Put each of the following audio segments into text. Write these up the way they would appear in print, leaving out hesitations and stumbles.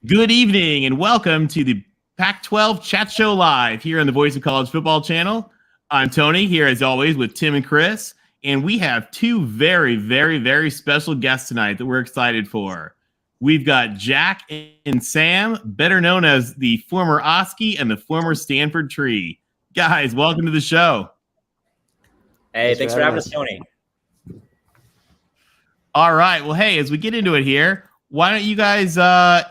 Good evening and welcome to the Pac-12 Chat Show Live here on the Voice of College Football channel. I'm Tony here as always with Tim and Chris, and we have two very special guests tonight that we're excited for. We've got Jack and Sam, better known as the former OSKI and the former Stanford Tree. Guys, welcome to the show. Hey, thanks for having us, Tony. All right. Well, hey, as we get into it here, why don't you guys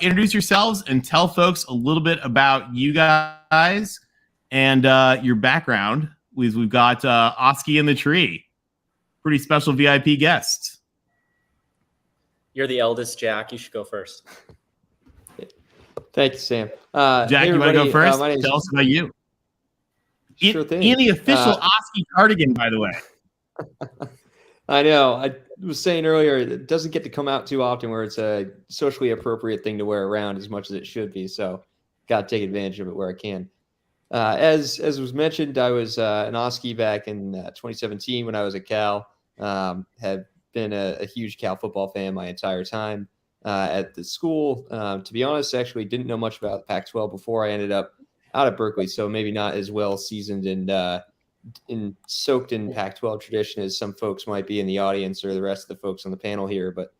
introduce yourselves and tell folks a little bit about you guys and your background. We've got OSKI and the Tree. Pretty special VIP guests. You're the eldest, Jack. You should go first. Thank you, Sam. Jack, hey, you want to go first? Tell us about you. Sure thing. In the official OSKI cardigan, by the way. I know. I was saying earlier, it doesn't get to come out too often where it's a socially appropriate thing to wear around as much as it should be. So got to take advantage of it where I can. As was mentioned, I was an OSKI back in 2017 when I was at Cal. Have been a huge Cal football fan my entire time at the school. To be honest, actually didn't know much about Pac-12 before I ended up out at Berkeley. So maybe not as well seasoned and soaked in Pac-12 tradition as some folks might be in the audience or the rest of the folks on the panel here, but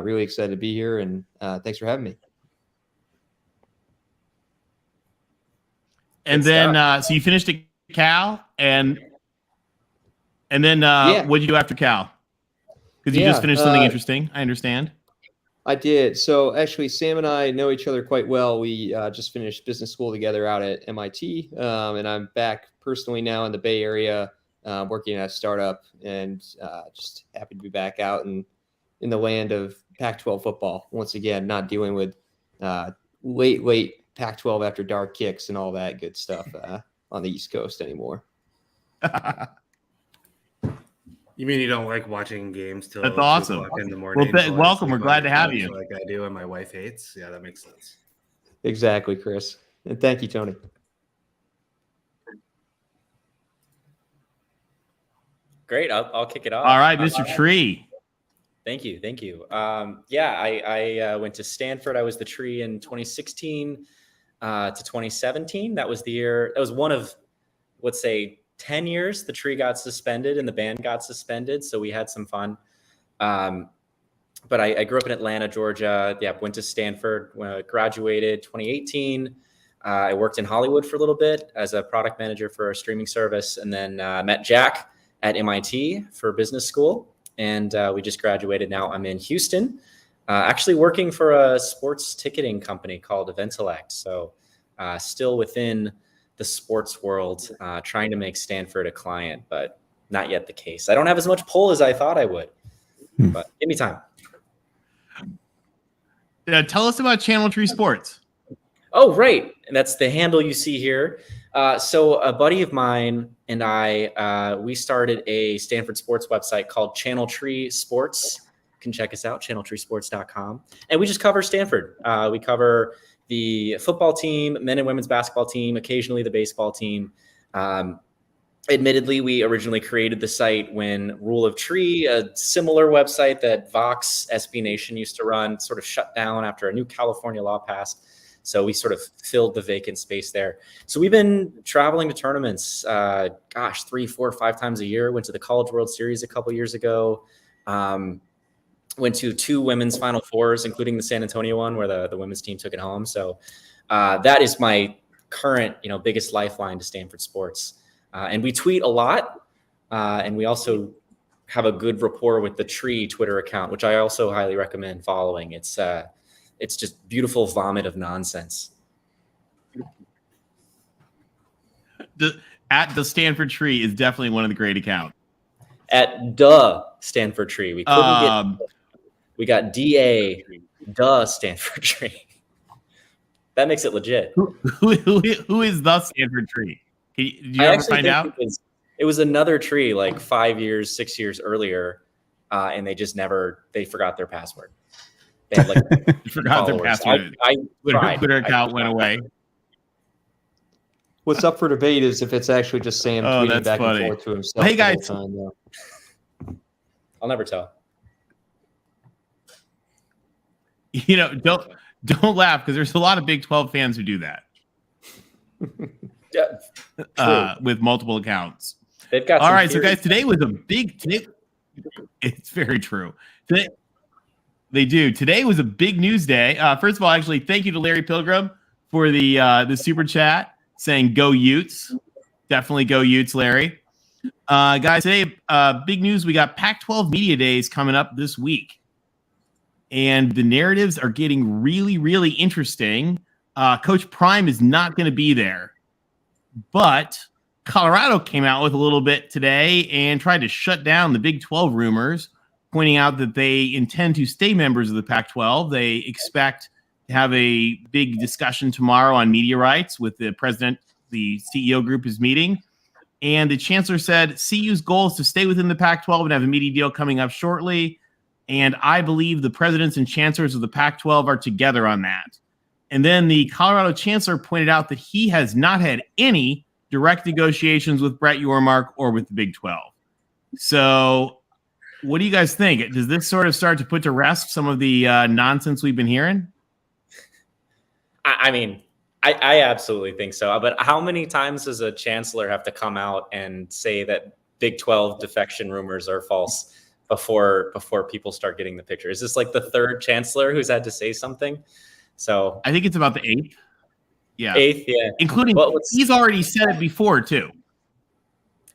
really excited to be here, and thanks for having me. And then, so you finished at Cal, and then what did you do after Cal? Because you just finished something interesting, I understand. I did. So actually, Sam and I know each other quite well. We just finished business school together out at MIT, and I'm back personally now in the Bay Area, working at a startup, and just happy to be back out in the land of Pac-12 football once again, not dealing with late Pac-12 after dark kicks and all that good stuff on the East Coast anymore. You mean you don't like watching games till That's awesome. 2 o'clock in the morning? Well, welcome. We're glad to have you. Like I do, and my wife hates. Yeah, that makes sense. Exactly, Chris. And thank you, Tony. Great. I'll kick it off. All right, Mr. Tree. Thank you. I went to Stanford. I was the Tree in 2016 to 2017. That was the year. That was one of, let's say, 10 years the Tree got suspended and the band got suspended, so we had some fun. But I grew up in Atlanta, Georgia. Went to Stanford, graduated 2018. I worked in Hollywood for a little bit as a product manager for a streaming service, and then met Jack at MIT for business school, and we just graduated. Now I'm in Houston, actually working for a sports ticketing company called Eventellect, so still within the sports world, trying to make Stanford a client, but not yet the case. I don't have as much pull as I thought I would, but give me time. Tell us about Channel Tree Sports. Oh, right. And that's the handle you see here. So a buddy of mine and I, we started a Stanford sports website called Channel Tree Sports. You can check us out, channeltreesports.com. And we just cover Stanford. We cover the football team, men and women's basketball team, occasionally the baseball team. Admittedly, we originally created the site when Rule of Tree, a similar website that Vox SB Nation used to run, sort of shut down after a new California law passed. So we sort of filled the vacant space there. So we've been traveling to tournaments, 3, 4, 5 times a year. Went to the College World Series a couple years ago. Went to 2 women's Final Fours, including the San Antonio one where the women's team took it home. So that is my current, biggest lifeline to Stanford sports. And we tweet a lot. And we also have a good rapport with the Tree Twitter account, which I also highly recommend following. It's just beautiful vomit of nonsense. At the Stanford Tree is definitely one of the great accounts. At the Stanford Tree, we couldn't get. We got DA, the Stanford Tree. That makes it legit. Who is the Stanford Tree? Did you ever find out? It was another tree like 5 years, 6 years earlier, and they forgot their password. They had forgot their password. Twitter account went away. What's up for debate is if it's actually just Sam tweeting back and forth to himself. Hey guys, the whole time, I'll never tell. Don't Don't laugh because there's a lot of Big 12 fans who do that with multiple accounts. They've got all some right. So, theories. guys, today was a big. It's very true. They do. Today was a big news day. First of all, actually, thank you to Larry Pilgrim for the super chat saying "Go Utes." Definitely go Utes, Larry. Guys, today big news. We got Pac-12 Media Days coming up this week, and the narratives are getting really, really interesting. Coach Prime is not going to be there, but Colorado came out with a little bit today and tried to shut down the Big 12 rumors, pointing out that they intend to stay members of the Pac-12. They expect to have a big discussion tomorrow on media rights with the president. The CEO group is meeting. And the chancellor said CU's goal is to stay within the Pac-12 and have a media deal coming up shortly. And I believe the presidents and chancellors of the Pac-12 are together on that. And then the Colorado chancellor pointed out that he has not had any direct negotiations with Brett Yormark or with the Big 12. So what do you guys think? Does this sort of start to put to rest some of the nonsense we've been hearing? I mean, I absolutely think so. But how many times does a chancellor have to come out and say that Big 12 defection rumors are false before people start getting the picture? Is this like the third chancellor who's had to say something? So I think it's about the eighth. Yeah. Eighth, yeah. Including he's already said it before too.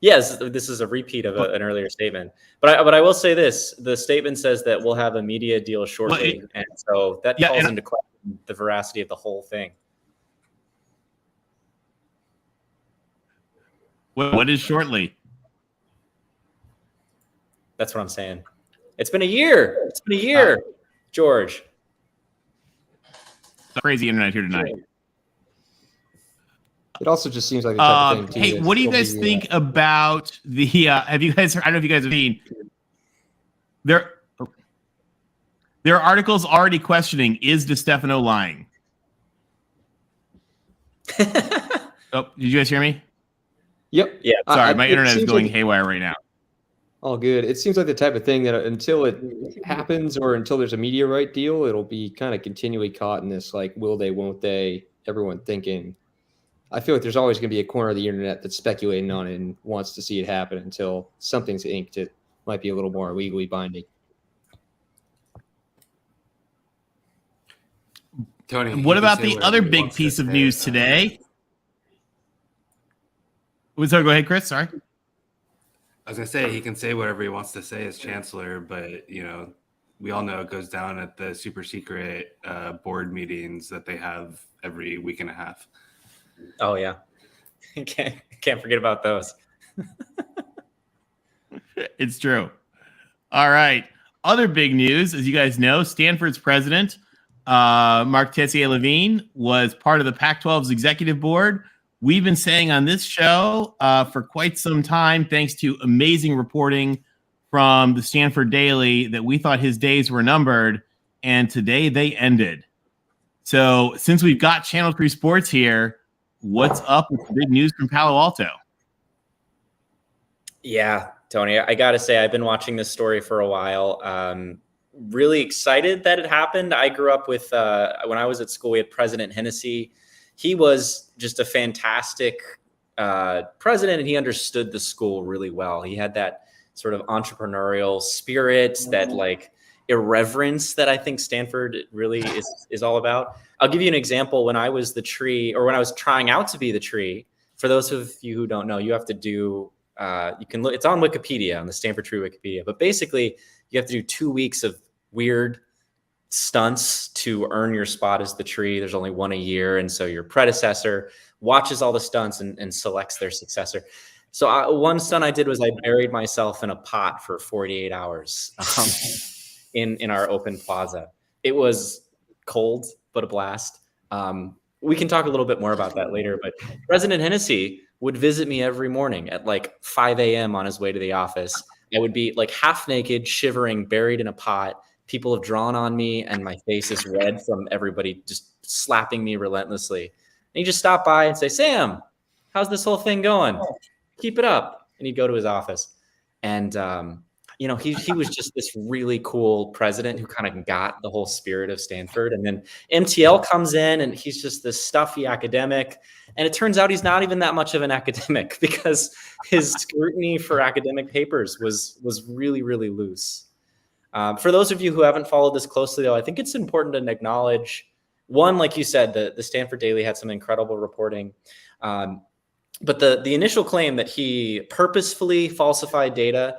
Yes, this is a repeat of an earlier statement. But I will say this: the statement says that we'll have a media deal shortly, and so that calls into question the veracity of the whole thing. What is shortly? That's what I'm saying. It's been a year. It's been a year, George. Crazy internet here tonight. It also just seems like the type of thing. Hey, what do you guys think about the? Have you guys? I don't know if you guys have seen. There are articles already questioning: is DeStefano lying? Oh, did you guys hear me? Yep. Yeah. Sorry, my internet is going haywire right now. All good. It seems like the type of thing that until it happens or until there's a media right deal, it'll be kind of continually caught in this like, will they, won't they? Everyone thinking. I feel like there's always going to be a corner of the internet that's speculating on it and wants to see it happen until something's inked. It might be a little more legally binding. Tony, what about the other big piece of news today? So go ahead, Chris. Sorry. I was going to say he can say whatever he wants to say as chancellor, but, you know, we all know it goes down at the super secret board meetings that they have every week and a half. Oh, yeah. Can't forget about those. It's true. All right. Other big news, as you guys know, Stanford's president, Mark Tessier-Levine, was part of the Pac-12's executive board. We've been saying on this show for quite some time, thanks to amazing reporting from the Stanford Daily, that we thought his days were numbered, and today they ended. So since we've got Channel 3 Sports here, what's up with the big news from Palo Alto? Yeah, Tony, I got to say, I've been watching this story for a while. Really excited that it happened. I grew up with, when I was at school, we had President Hennessy. He was just a fantastic president, and he understood the school really well. He had that sort of entrepreneurial spirit, that like irreverence that I think Stanford really is all about. I'll give you an example. When I was the tree, or when I was trying out to be the tree, for those of you who don't know, you have to do, you can look, it's on Wikipedia, on the Stanford Tree Wikipedia, but basically you have to do 2 weeks of weird stunts to earn your spot as the tree. There's only one a year. And so your predecessor watches all the stunts and selects their successor. So one stunt I did was I buried myself in a pot for 48 hours in our open plaza. It was cold, but a blast. We can talk a little bit more about that later, but President Hennessy would visit me every morning at like 5 a.m. on his way to the office. I would be like half naked, shivering, buried in a pot. People have drawn on me and my face is red from everybody just slapping me relentlessly. And he'd just stop by and say, "Sam, how's this whole thing going? Keep it up." And he'd go to his office. And he was just this really cool president who kind of got the whole spirit of Stanford. And then MTL comes in and he's just this stuffy academic. And it turns out he's not even that much of an academic because his scrutiny for academic papers was really, really loose. For those of you who haven't followed this closely, though, I think it's important to acknowledge, one, like you said, the Stanford Daily had some incredible reporting. But the initial claim that he purposefully falsified data,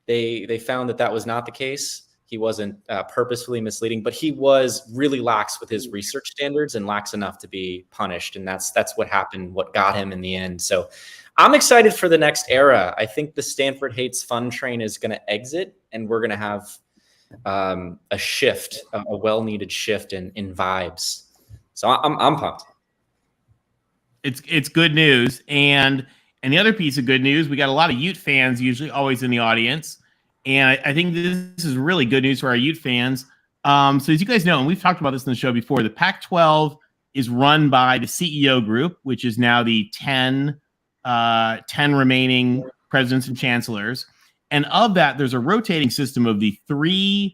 they found that was not the case. He wasn't purposefully misleading, but he was really lax with his research standards and lax enough to be punished. And that's what happened, what got him in the end. So I'm excited for the next era. I think the Stanford Hates Fun train is going to exit, and we're going to have a shift, a well-needed shift in vibes. So I'm pumped. It's good news. And the other piece of good news, we got a lot of Ute fans usually always in the audience. And I think this is really good news for our Ute fans. So as you guys know, and we've talked about this in the show before, the Pac-12 is run by the CEO group, which is now the 10 remaining presidents and chancellors. And of that, there's a rotating system of the very,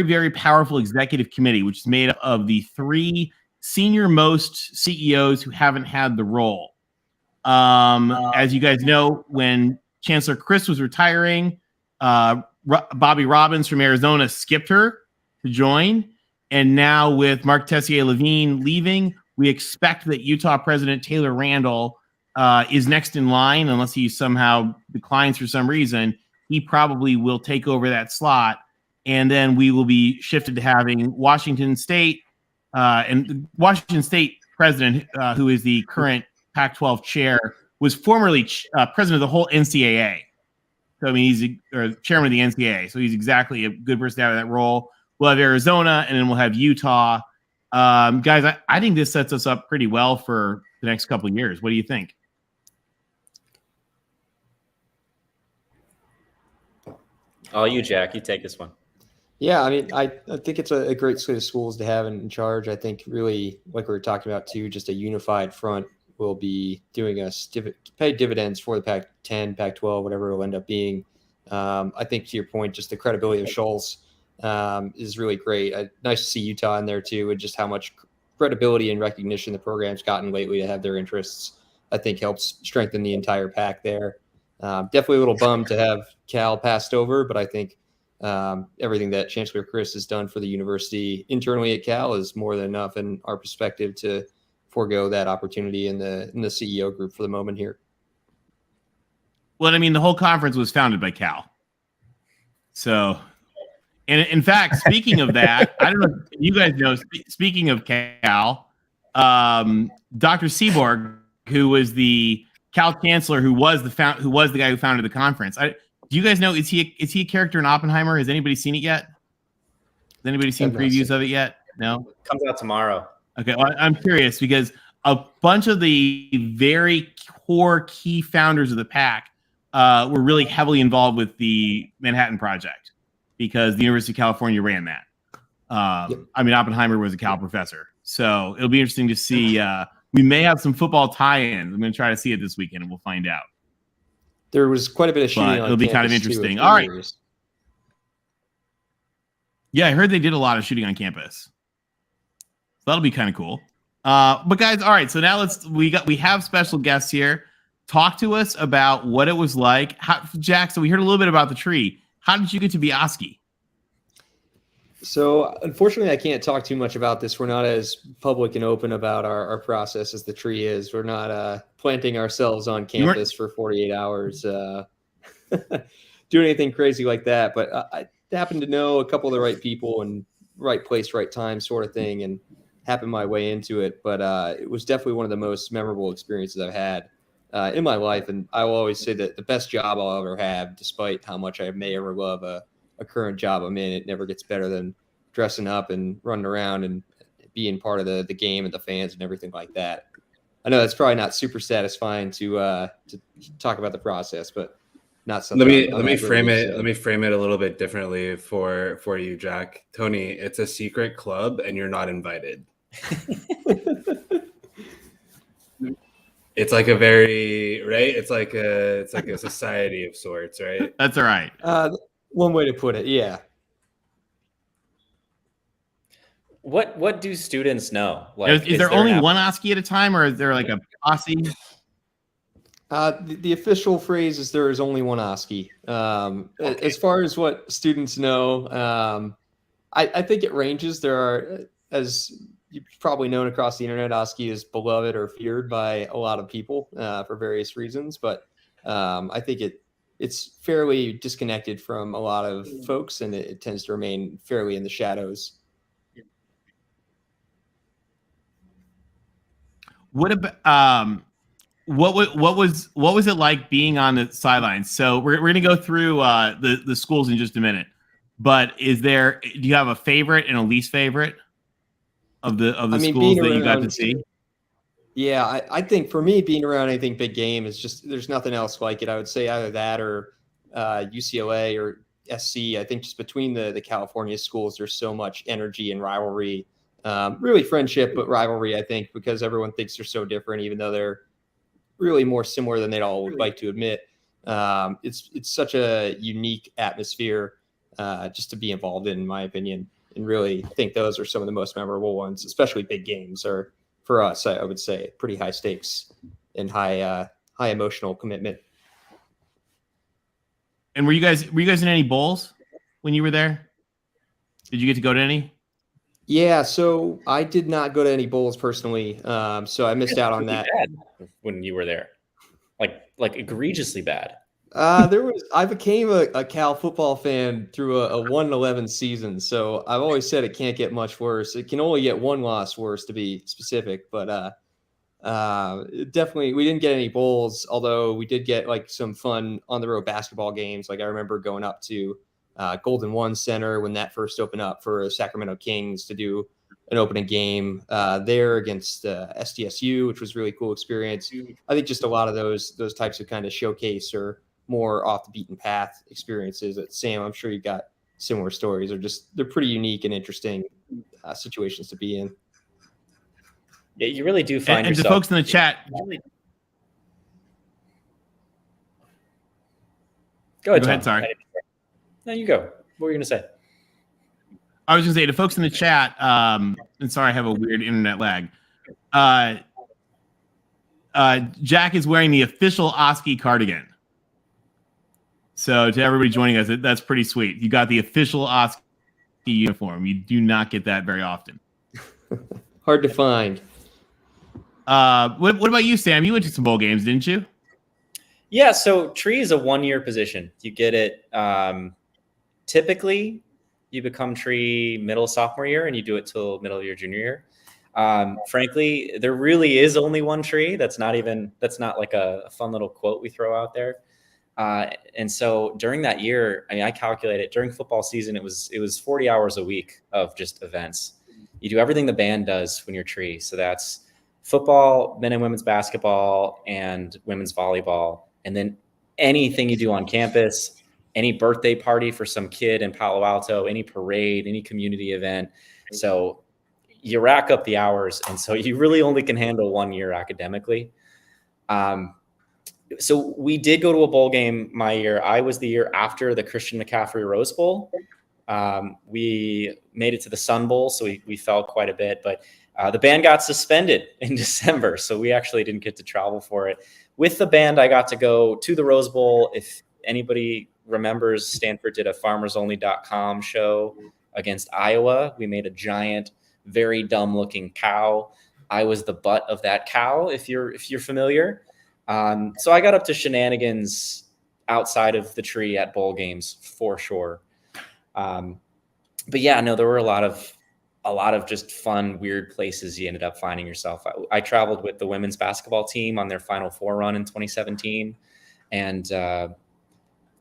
very powerful executive committee, which is made up of the 3 senior most CEOs who haven't had the role. As you guys know, when Chancellor Chris was retiring, Bobby Robbins from Arizona skipped her to join. And now with Mark Tessier-Levine leaving, we expect that Utah President Taylor Randall is next in line, unless he somehow declines for some reason. He probably will take over that slot. And then we will be shifted to having Washington State and the Washington State president, who is the current Pac-12 chair, was formerly president of the whole NCAA. So, I mean, he's chairman of the NCAA. So he's exactly a good person to have that role. We'll have Arizona, and then we'll have Utah. Guys, I think this sets us up pretty well for the next couple of years. What do you think? Oh, you, Jack, you take this one. Yeah, I mean, I think it's a great slate of schools to have in charge. I think really, like we were talking about too, just a unified front will be doing us pay dividends for the Pac-10, Pac-12, whatever it'll end up being. I think to your point, just the credibility of Schultz is really great. Nice to see Utah in there too, and just how much credibility and recognition the program's gotten lately to have their interests, I think helps strengthen the entire pack there. Definitely a little bummed to have Cal passed over, but I think everything that Chancellor Chris has done for the university internally at Cal is more than enough in our perspective to forego that opportunity in the CEO group for the moment here. Well, I mean, the whole conference was founded by Cal. So, and in fact, speaking of that, I don't know if you guys know, speaking of Cal, Dr. Seaborg, who was the Cal chancellor, who was the guy who founded the conference. Do you guys know, is he a character in Oppenheimer? Has anybody seen it yet? Has anybody seen previews of it yet? No? Comes out tomorrow. Okay, well, I'm curious because a bunch of the very core key founders of the PAC were really heavily involved with the Manhattan Project because the University of California ran that. I mean, Oppenheimer was a Cal professor. So it'll be interesting to see. We may have some football tie-ins. I'm going to try to see it this weekend, and we'll find out. There was quite a bit of shooting on it'll be kind of interesting. All right. Yeah, I heard they did a lot of shooting on campus. So that'll be kind of cool. But guys, all right. So now we have special guests here. Talk to us about what it was like. Jack, so we heard a little bit about the tree. How did you get to be OSKI? So unfortunately, I can't talk too much about this. We're not as public and open about our process as the tree is. We're not planting ourselves on campus for 48 hours, doing anything crazy like that. But I happened to know a couple of the right people and right place, right time sort of thing, and happened my way into it. But it was definitely one of the most memorable experiences I've had in my life. And I will always say that the best job I'll ever have, despite how much I may ever love a current job I'm in, it never gets better than dressing up and running around and being part of the game and the fans and everything like that. I know that's probably not super satisfying to talk about the process, but not something. Let me frame it a little bit differently for you, Jack. Tony, it's a secret club and you're not invited. It's like a very, right? It's like a society of sorts, right? That's all right. One way to put it. Yeah. What do students know? Like, Is there only one OSKI at a time, or is there like a posse? The official phrase is there is only one OSKI. Okay. As far as what students know, I think it ranges. There are, as you've probably known across the internet, OSKI is beloved or feared by a lot of people for various reasons. But I think it's fairly disconnected from a lot of folks, and it tends to remain fairly in the shadows. What about what was it like being on the sidelines? So we're gonna go through the schools in just a minute, but do you have a favorite and a least favorite of the schools that you got to see? Yeah, I think for me, being around anything big game is just, there's nothing else like it. I would say either that or UCLA or SC. I think just between the California schools, there's so much energy and rivalry. Really friendship, but rivalry, I think, because everyone thinks they're so different, even though they're really more similar than they'd all would like to admit. It's such a unique atmosphere just to be involved in my opinion, and really think those are some of the most memorable ones, especially big games are, for us, I would say, pretty high stakes and high emotional commitment. And were you guys in any bowls when you were there? Did you get to go to any? Yeah, so I did not go to any bowls personally, so I missed out on that. When you were there, like egregiously bad. I became a Cal football fan through a 1-11 season, so I've always said it can't get much worse. It can only get one loss worse, to be specific. But definitely, we didn't get any bowls, although we did get like some fun on the road basketball games. Like I remember going up to Golden One Center when that first opened up for Sacramento Kings to do an opening game there against SDSU, which was a really cool experience. I think just a lot of those types of kind of showcase or more off the beaten path experiences. Sam, I'm sure you got similar stories. They're pretty unique and interesting situations to be in. Yeah, you really do find and yourself. the folks in the chat. Go ahead, Tom. Sorry. No, you go. What were you going to say? I was going to say to folks in the chat, and sorry, I have a weird internet lag. Jack is wearing the official OSKI cardigan. So to everybody joining us, that's pretty sweet. You got the official OSKI uniform. You do not get that very often. Hard to find. What about you, Sam? You went to some bowl games, didn't you? Yeah, so tree is a 1-year position. You get it. Typically, you become tree middle sophomore year, and you do it till middle of your junior year. Frankly, there really is only one tree. That's not like a fun little quote we throw out there. And so during that year, I mean, I calculated during football season, it was 40 hours a week of just events. You do everything the band does when you're tree. So that's football, men and women's basketball, and women's volleyball. And then anything you do on campus, any birthday party for some kid in Palo Alto, any parade, any community event. So you rack up the hours. And so you really only can handle 1 year academically. So we did go to a bowl game my year. I was the year after the Christian McCaffrey Rose Bowl. We made it to the Sun Bowl, so we fell quite a bit. But the band got suspended in December, so we actually didn't get to travel for it. With the band, I got to go to the Rose Bowl. If anybody remembers, Stanford did a FarmersOnly.com show against Iowa. We made a giant, very dumb-looking cow. I was the butt of that cow, if you're familiar. So I got up to shenanigans outside of the tree at bowl games for sure. But yeah, no, there were a lot of just fun, weird places you ended up finding yourself. I traveled with the women's basketball team on their Final Four run in 2017. And,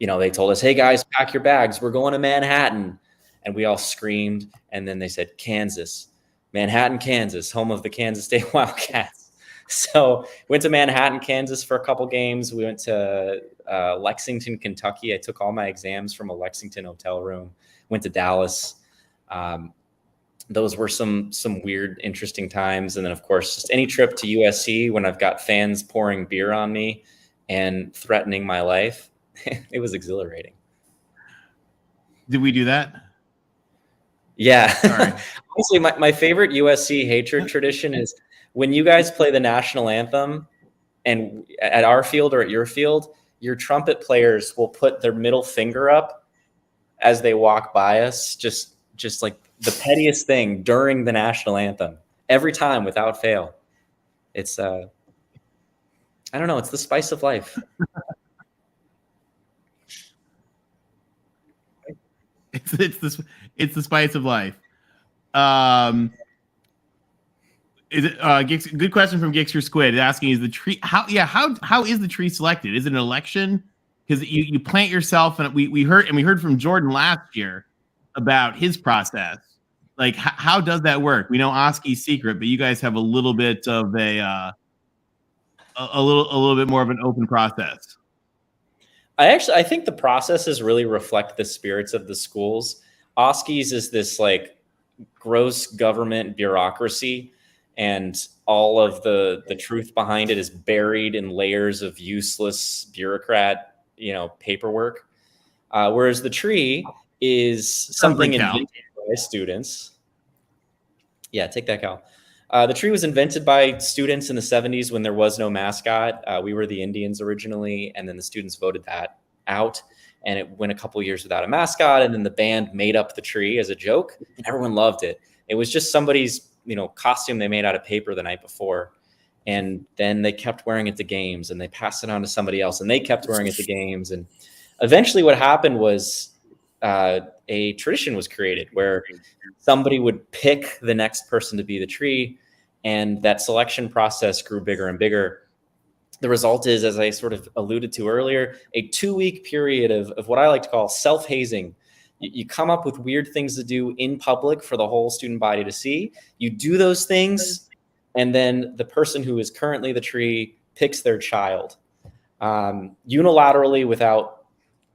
they told us, hey guys, pack your bags. We're going to Manhattan. And we all screamed. And then they said, Kansas, Manhattan, Kansas, home of the Kansas State Wildcats. So went to Manhattan, Kansas for a couple games. We went to Lexington, Kentucky. I took all my exams from a Lexington hotel room. Went to Dallas. Those were some weird, interesting times. And then, of course, just any trip to USC when I've got fans pouring beer on me and threatening my life. It was exhilarating. Did we do that? Yeah. Sorry. Honestly, my favorite USC hatred tradition is when you guys play the national anthem and at our field or at your field, your trumpet players will put their middle finger up as they walk by us, just like the pettiest thing during the national anthem, every time without fail. It's I don't know, it's the spice of life. It's the spice of life. Is it good question from Gixer Squid asking, is the tree how is the tree selected? Is it an election? Because you plant yourself, and we heard from Jordan last year about his process. Like how does that work? We know OSKI's secret, but you guys have a little bit of a little bit more of an open process. I think the processes really reflect the spirits of the schools. OSKI's is this like gross government bureaucracy, and all of the truth behind it is buried in layers of useless bureaucrat, paperwork. Whereas the tree is something invented by students. Yeah, take that, Cal. The tree was invented by students in the 70s when there was no mascot. We were the Indians originally, and then the students voted that out, and it went a couple years without a mascot, and then the band made up the tree as a joke, and everyone loved it. It was just somebody's costume they made out of paper the night before, and then they kept wearing it to games, and they passed it on to somebody else, and they kept wearing it to games, and eventually what happened was a tradition was created where somebody would pick the next person to be the tree, and that selection process grew bigger and bigger. The result is, as I sort of alluded to earlier, a 2-week period of what I like to call self-hazing. You come up with weird things to do in public for the whole student body to see. You do those things, and then the person who is currently the tree picks their child unilaterally without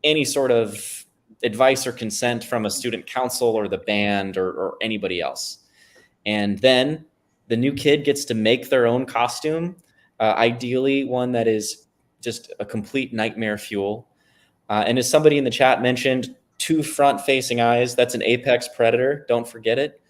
any sort of advice or consent from a student council or the band or anybody else. And then the new kid gets to make their own costume, ideally one that is just a complete nightmare fuel. And as somebody in the chat mentioned, 2 front-facing eyes. That's an apex predator. Don't forget it.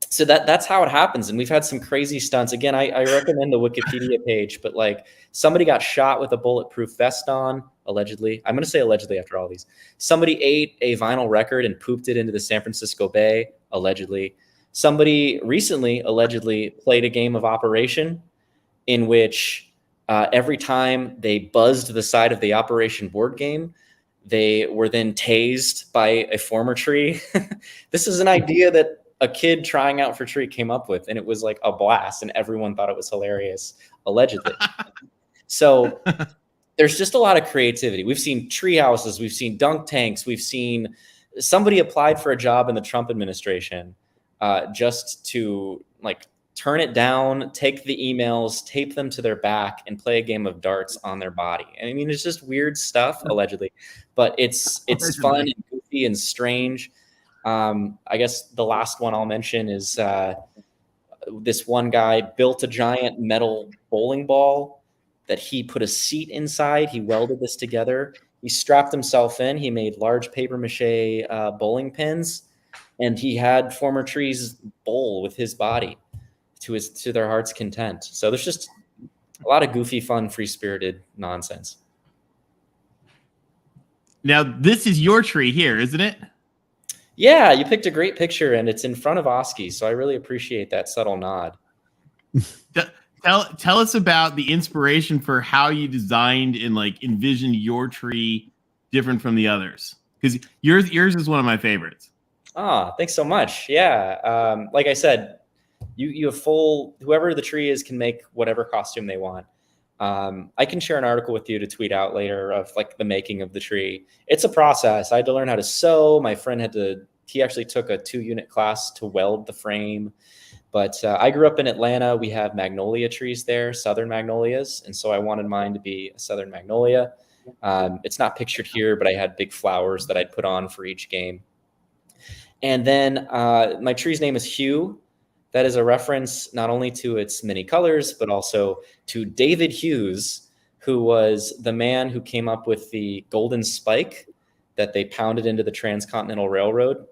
So that's how it happens. And we've had some crazy stunts. Again, I recommend the Wikipedia page, but like somebody got shot with a bulletproof vest on, allegedly. I'm going to say allegedly after all these. Somebody ate a vinyl record and pooped it into the San Francisco Bay, allegedly. Somebody recently allegedly played a game of Operation in which every time they buzzed the side of the Operation board game, they were then tased by a former tree. This is an idea that a kid trying out for tree came up with, and it was like a blast, and everyone thought it was hilarious, allegedly. So there's just a lot of creativity. We've seen tree houses, we've seen dunk tanks, we've seen somebody applied for a job in the Trump administration just to like turn it down, take the emails, tape them to their back, and play a game of darts on their body. I mean, it's just weird stuff, allegedly, but it's fun and goofy and strange. I guess the last one I'll mention is this one guy built a giant metal bowling ball that he put a seat inside. He welded this together. He strapped himself in. He made large paper mache bowling pins, and he had former trees bowl with his body to their heart's content. So there's just a lot of goofy, fun, free-spirited nonsense. Now, this is your tree here, isn't it? Yeah, you picked a great picture, and it's in front of OSKI, so I really appreciate that subtle nod. Tell us about the inspiration for how you designed and like envisioned your tree different from the others, because yours is one of my favorites. Thanks so much. Yeah, like I said, you have whoever the tree is can make whatever costume they want. I can share an article with you to tweet out later of like the making of the tree. It's a process. I had to learn how to sew. My friend he actually took a 2-unit class to weld the frame. But I grew up in Atlanta. We have magnolia trees there, southern magnolias. And so I wanted mine to be a southern magnolia. It's not pictured here, but I had big flowers that I'd put on for each game. And then my tree's name is Hugh. That is a reference not only to its many colors, but also to David Hughes, who was the man who came up with the golden spike that they pounded into the Transcontinental Railroad.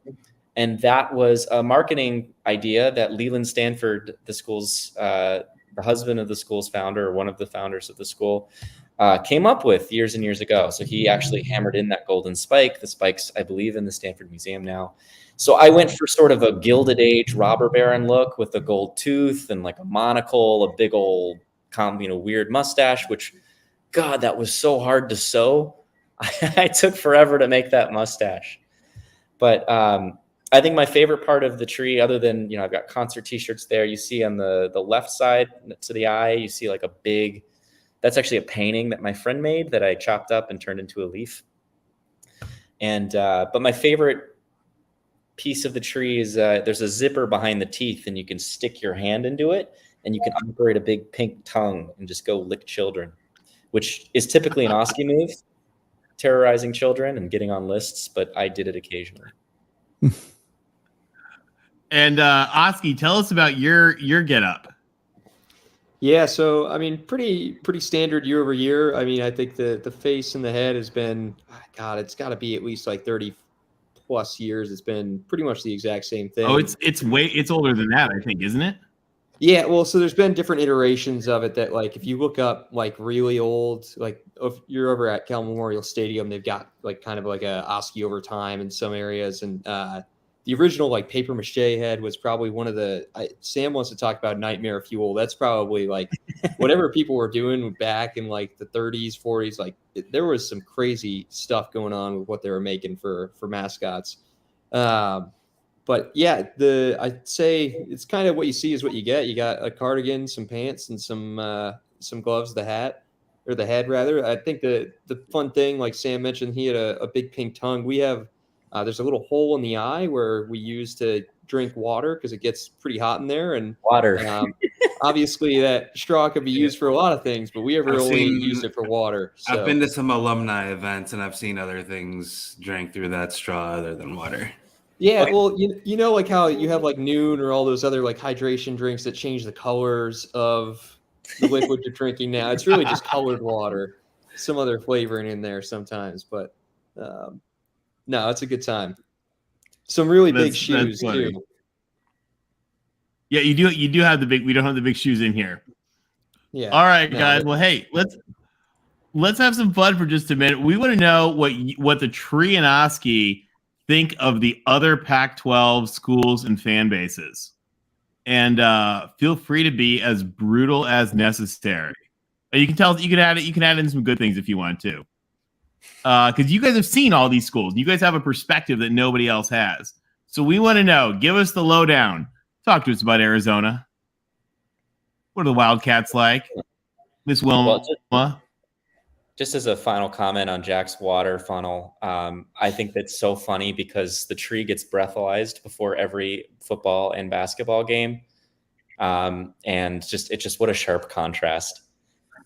And that was a marketing idea that Leland Stanford, the school's, the husband of the school's founder, or one of the founders of the school, came up with years and years ago. So he actually hammered in that golden spike. The spike's, I believe, in the Stanford Museum now. So I went for sort of a Gilded Age robber baron look with a gold tooth and like a monocle, a big old, weird mustache, which, God, that was so hard to sew. I took forever to make that mustache. But I think my favorite part of the tree, other than, I've got concert t-shirts there. You see on the left side to the eye, you see like a big, that's actually a painting that my friend made that I chopped up and turned into a leaf. And, but my favorite piece of the tree is there's a zipper behind the teeth, and you can stick your hand into it and you can operate a big pink tongue and just go lick children, which is typically an OSKI move, terrorizing children and getting on lists, but I did it occasionally. And OSKI, tell us about your get up. Yeah, so I mean, pretty standard year over year. I mean, I think the face and the head has been, God, it's got to be at least like 30 plus years. It's been pretty much the exact same thing. Oh, it's older than that, I think, isn't it? Yeah, well, so there's been different iterations of it that, like, if you look up like really old, like if you're over at Cal Memorial Stadium, they've got like kind of like a OSKI over time in some areas, and the original like paper mache head was probably one of the. Sam wants to talk about Nightmare Fuel. That's probably like whatever people were doing back in like the 30s, 40s. Like there was some crazy stuff going on with what they were making for mascots. But yeah, I'd say it's kind of what you see is what you get. You got a cardigan, some pants, and some gloves, the hat, or the head rather. I think the fun thing, like Sam mentioned, he had a big pink tongue. We have there's a little hole in the eye where we use to drink water because it gets pretty hot in there. And Water. Obviously, that straw could be used for a lot of things, but we ever only used it for water. So. I've been to some alumni events and I've seen other things drank through that straw other than water. Yeah, well, you know, like how you have like Noon or all those other like hydration drinks that change the colors of the liquid you're drinking now. It's really just colored water, some other flavoring in there sometimes, but no, it's a good time. Some really big shoes too. Yeah, you do have the big. We don't have the big shoes in here. Yeah. All right, guys. Well, hey, let's have some fun for just a minute. We want to know what the Tree and OSKI think of the other Pac-12 schools and fan bases, and feel free to be as brutal as necessary. You can add in some good things if you want to, because you guys have seen all these schools. You guys have a perspective that nobody else has. So we want to know. Give us the lowdown. Talk to us about Arizona. What are the Wildcats like, Miss Wilma? Well, just as a final comment on Jack's water funnel, I think that's so funny because the Tree gets breathalyzed before every football and basketball game, and it's just what a sharp contrast.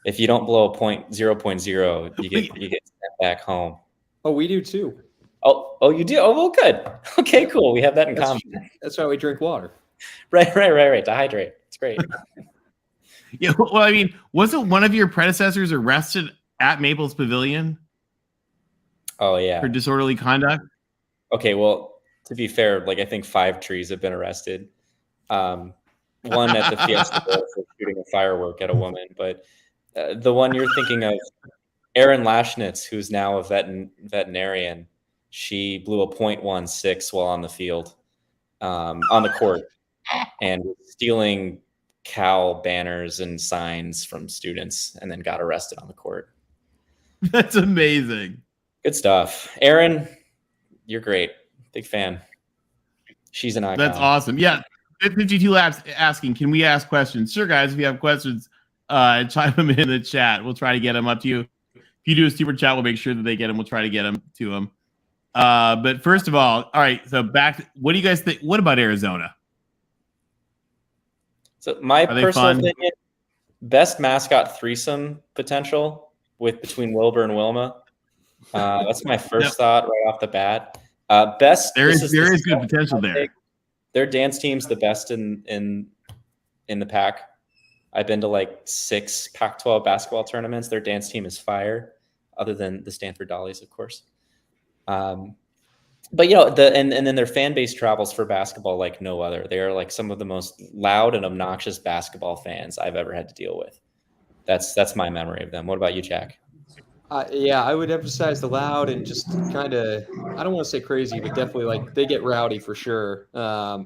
If you don't blow a 0.0, you get sent back home. Oh, we do too. Oh, you do? Oh, well, good. Okay, cool. We have that in common. That's why we drink water. Right. To hydrate. It's great. Yeah. Well, I mean, wasn't one of your predecessors arrested at Maples Pavilion? Oh, yeah. For disorderly conduct? Okay, well, to be fair, like I think 5 trees have been arrested. One at the Fiesta Bowl for shooting a firework at a woman, but the one you're thinking of, Erin Lashnitz, who's now a veterinarian, she blew a .16 while on the field, on the court, and stealing cow banners and signs from students, and then got arrested on the court. That's amazing. Good stuff. Erin, you're great. Big fan. She's an icon. That's awesome. Yeah. 52 Labs asking, can we ask questions? Sure, guys. If you have questions, chime them in the chat. We'll try to get them up to you. If you do a super chat, we'll make sure that they get them. We'll try to get them to them. But first of all right. So what do you guys think? What about Arizona? So my personal opinion, best mascot threesome potential between Wilbur and Wilma. That's my first thought right off the bat. There is good potential there. Their dance team's the best in the pack. I've been to like 6 Pac-12 basketball tournaments. Their dance team is fire, other than the Stanford Dollies, of course. But and then their fan base travels for basketball like no other. They are like some of the most loud and obnoxious basketball fans I've ever had to deal with. That's my memory of them. What about you, Jack? Yeah, I would emphasize the loud and just kind of, I don't want to say crazy, but definitely like they get rowdy for sure. I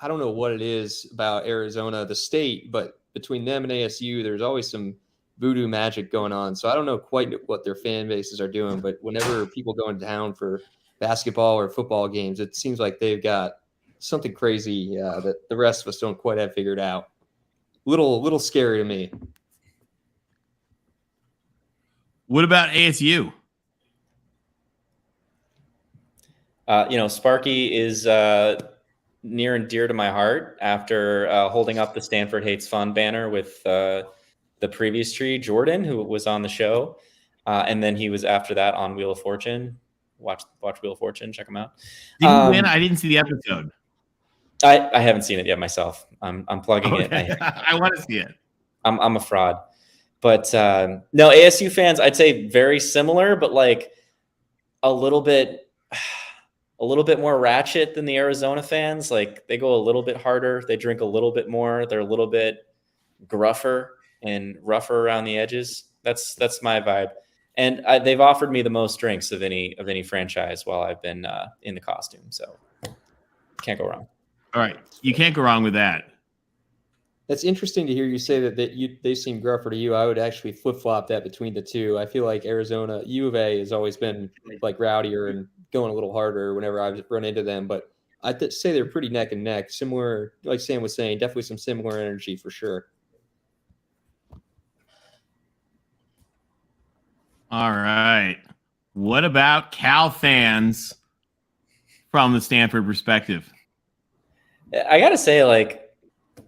don't know what it is about Arizona, the state, but between them and ASU, there's always some voodoo magic going on. So I don't know quite what their fan bases are doing, but whenever people go in town for basketball or football games, it seems like they've got something crazy that the rest of us don't quite have figured out. Little scary to me. What about ASU? Sparky is near and dear to my heart after holding up the Stanford Hates Fun banner with the previous tree, Jordan, who was on the show. And then he was after that on Wheel of Fortune. Watch Wheel of Fortune. Check him out. Did he win? I didn't see the episode. I haven't seen it yet myself. I'm plugging it. I want to see it. I'm a fraud. But no, ASU fans, I'd say very similar, but like a little bit more ratchet than the Arizona fans. Like they go a little bit harder. They drink a little bit more. They're a little bit gruffer and rougher around the edges. That's my vibe. And they've offered me the most drinks of any franchise while I've been in the costume. So can't go wrong. All right, you can't go wrong with that. That's interesting to hear you say that they seem gruffer to you. I would actually flip-flop that between the two. I feel like Arizona, U of A has always been like rowdier and going a little harder whenever I've run into them. But I'd say they're pretty neck and neck. Similar, like Sam was saying, definitely some similar energy for sure. All right. What about Cal fans from the Stanford perspective? I got to say, like,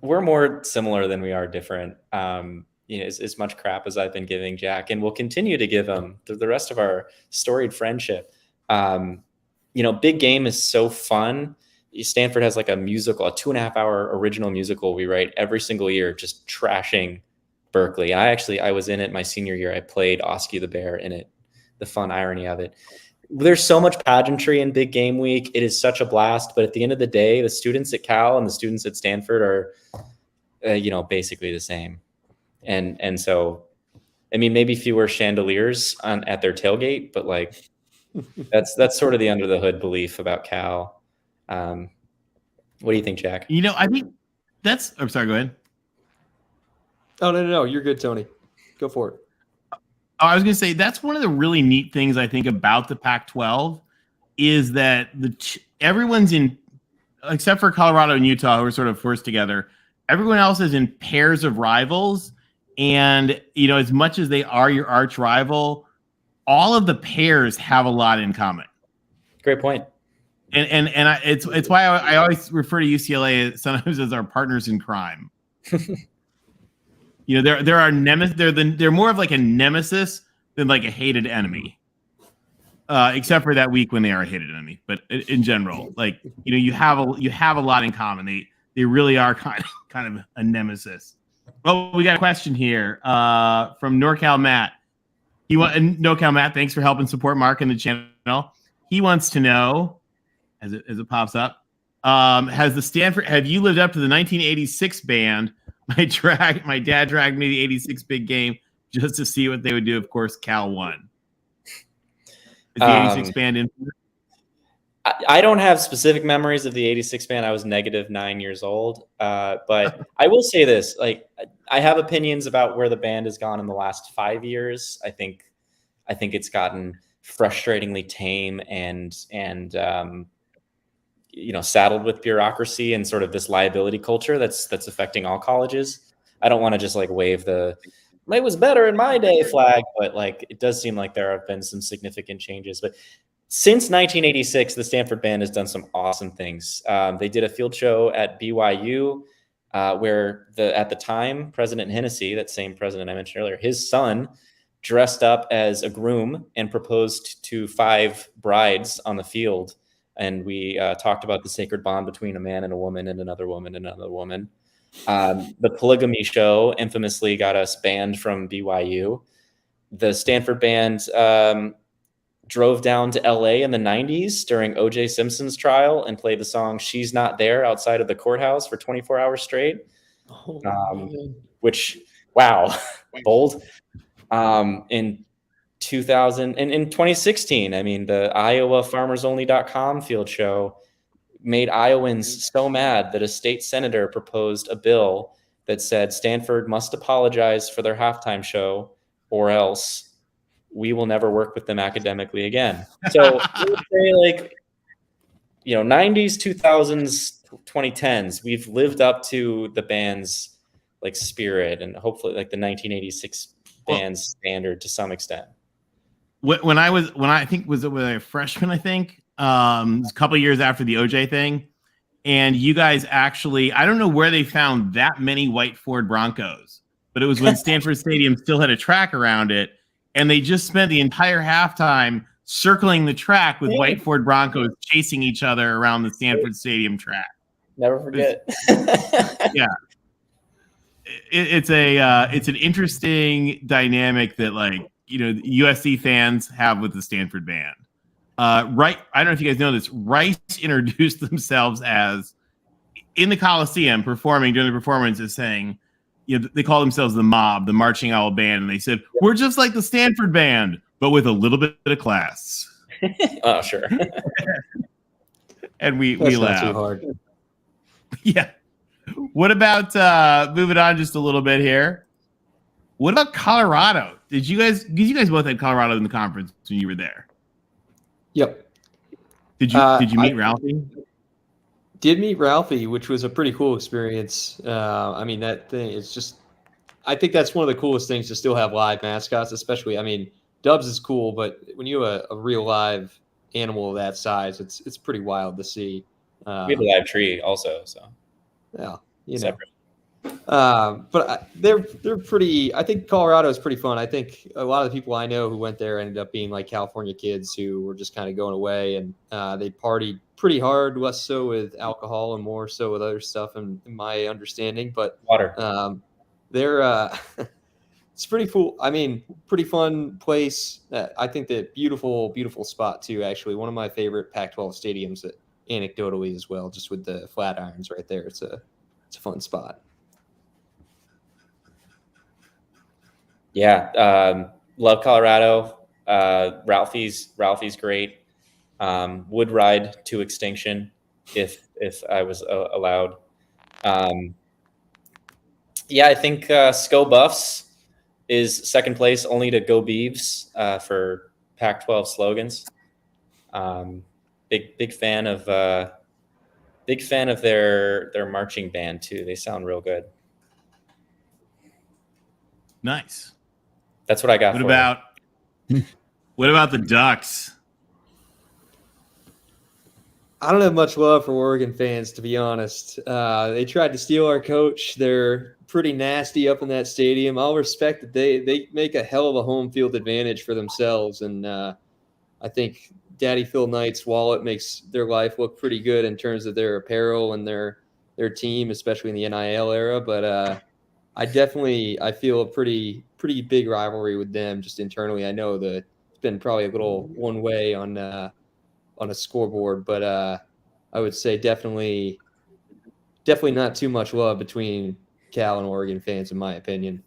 we're more similar than we are different. As much crap as I've been giving Jack, and we'll continue to give him through the rest of our storied friendship. Big Game is so fun. Stanford has like a musical, a 2.5-hour original musical we write every single year, just trashing Berkeley. And I was in it my senior year. I played OSKI the Bear in it. The fun irony of it. There's so much pageantry in Big Game Week. It is such a blast. But at the end of the day, the students at Cal and the students at Stanford are, basically the same. And so, I mean, maybe fewer chandeliers at their tailgate, but like that's sort of the under the hood belief about Cal. What do you think, Jack? I think I'm sorry, go ahead. Oh, no. You're good, Tony. Go for it. I was going to say that's one of the really neat things I think about the Pac-12 is that everyone's in, except for Colorado and Utah, who are sort of forced together. Everyone else is in pairs of rivals, and as much as they are your arch rival, all of the pairs have a lot in common. Great point. And it's why I always refer to UCLA sometimes as our partners in crime. There are nemesis. They're more of like a nemesis than like a hated enemy, except for that week when they are a hated enemy. But in general, like you have a lot in common. They really are kind of a nemesis. Well, we got a question here from NorCal Matt. NorCal Matt, thanks for helping support Mark and the channel. He wants to know, as it pops up, have you lived up to the 1986 band? My dad dragged me to the 86 Big Game just to see what they would do. Of course, Cal won. Is the 86 band in? I don't have specific memories of the 86 band. I was -9 years old. But I will say this, like, I have opinions about where the band has gone in the last 5 years. I think it's gotten frustratingly tame and saddled with bureaucracy and sort of this liability culture that's affecting all colleges. I don't want to just like wave the "it was better in my day" flag, but like it does seem like there have been some significant changes. But since 1986, the Stanford band has done some awesome things. They did a field show at BYU where at the time, President Hennessy, that same president I mentioned earlier, his son dressed up as a groom and proposed to 5 brides on the field. And we talked about the sacred bond between a man and a woman and another woman and another woman. The polygamy show infamously got us banned from BYU. The Stanford band drove down to LA in the 90s during O.J. Simpson's trial and played the song She's Not There outside of the courthouse for 24 hours straight. Which, wow, bold. In 2000 and in 2016, I mean, the Iowa FarmersOnly.com field show made Iowans so mad that a state senator proposed a bill that said Stanford must apologize for their halftime show or else we will never work with them academically again. So I would say, like, 90s, 2000s, 2010s, we've lived up to the band's like spirit and hopefully like the 1986 band's standard to some extent. When I think was a freshman, I think it was a couple of years after the OJ thing, and you guys actually, I don't know where they found that many white Ford Broncos, but it was when Stanford Stadium still had a track around it, and they just spent the entire halftime circling the track with white Ford Broncos chasing each other around the Stanford Stadium track. Never forget. Yeah. It's an interesting dynamic that, like, USC fans have with the Stanford band. Right, I don't know if you guys know this. Rice introduced themselves as in the Coliseum performing during the performance as saying, they call themselves the Mob, the Marching Owl Band, and they said, "We're just like the Stanford band, but with a little bit of class." Oh, sure. And we That's laugh. not too hard. Yeah. What about moving on just a little bit here? What about Colorado? Did you guys both had Colorado in the conference when you were there? Yep. Did you meet Ralphie? Did meet Ralphie, which was a pretty cool experience. I mean, that thing, it's just, I think that's one of the coolest things to still have live mascots, especially, I mean, Dubs is cool, but when you have a real live animal of that size, it's pretty wild to see. We have a live tree also, so. Yeah, Separate. But they're pretty. I think Colorado is pretty fun. I think a lot of the people I know who went there ended up being like California kids who were just kind of going away, and they partied pretty hard, less so with alcohol and more so with other stuff, in my understanding. But Water. they're it's pretty cool. I mean, pretty fun place. I think that beautiful spot too. Actually, one of my favorite Pac-12 stadiums. That anecdotally as well, just with the Flatirons right there. It's a fun spot. Yeah, love Colorado. Ralphie's great. Would ride to extinction if I was allowed. Yeah, I think SCO Buffs is second place, only to Go Beavs for Pac-12 slogans. Big fan of their marching band too. They sound real good. Nice. That's what I got. What about the Ducks? I don't have much love for Oregon fans, to be honest. They tried to steal our coach. They're pretty nasty up in that stadium. I'll respect that they make a hell of a home field advantage for themselves, and I think Daddy Phil Knight's wallet makes their life look pretty good in terms of their apparel and their team, especially in the NIL era. But I feel a pretty big rivalry with them just internally. I know that it's been probably a little one way on a scoreboard, but I would say definitely not too much love between Cal and Oregon fans, in my opinion.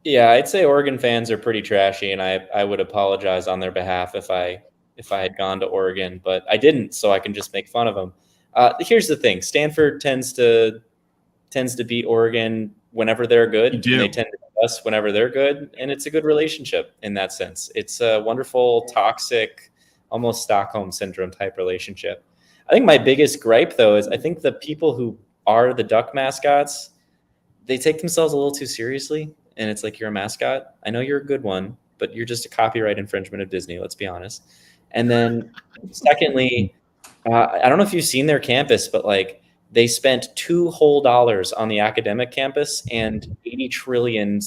Yeah, I'd say Oregon fans are pretty trashy, and I would apologize on their behalf if I had gone to Oregon, but I didn't, so I can just make fun of them. Here's the thing: Stanford tends to beat Oregon whenever they're good, and they tend to beat us whenever they're good, and it's a good relationship in that sense. It's a wonderful, toxic, almost Stockholm syndrome type relationship. I think my biggest gripe, though, is I think the people who are the Duck mascots, they take themselves a little too seriously. And it's like, you're a mascot. I know you're a good one, but you're just a copyright infringement of Disney. Let's be honest. And then secondly, I don't know if you've seen their campus, but like they spent $2 whole on the academic campus and 80 trillion,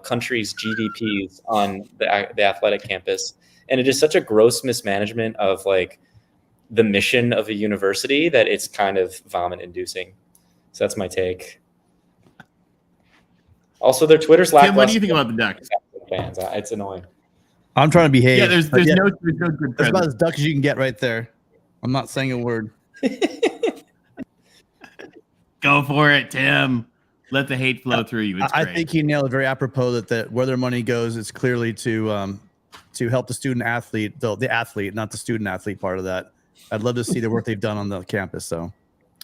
countries' GDPs on the athletic campus. And it is such a gross mismanagement of like the mission of a university that it's kind of vomit inducing. So that's my take. Also, their Twitter's lackluster. Tim, what do you think about the Ducks? Fans, it's annoying. I'm trying to behave. Yeah, there's but no good That's about present. as duck as you can get right there. I'm not saying a word. Go for it, Tim. Let the hate flow through you. It's I great. think he nailed it very apropos that where their money goes is clearly to help the student athlete, the athlete, not the student athlete part of that. I'd love to see the work they've done on the campus. So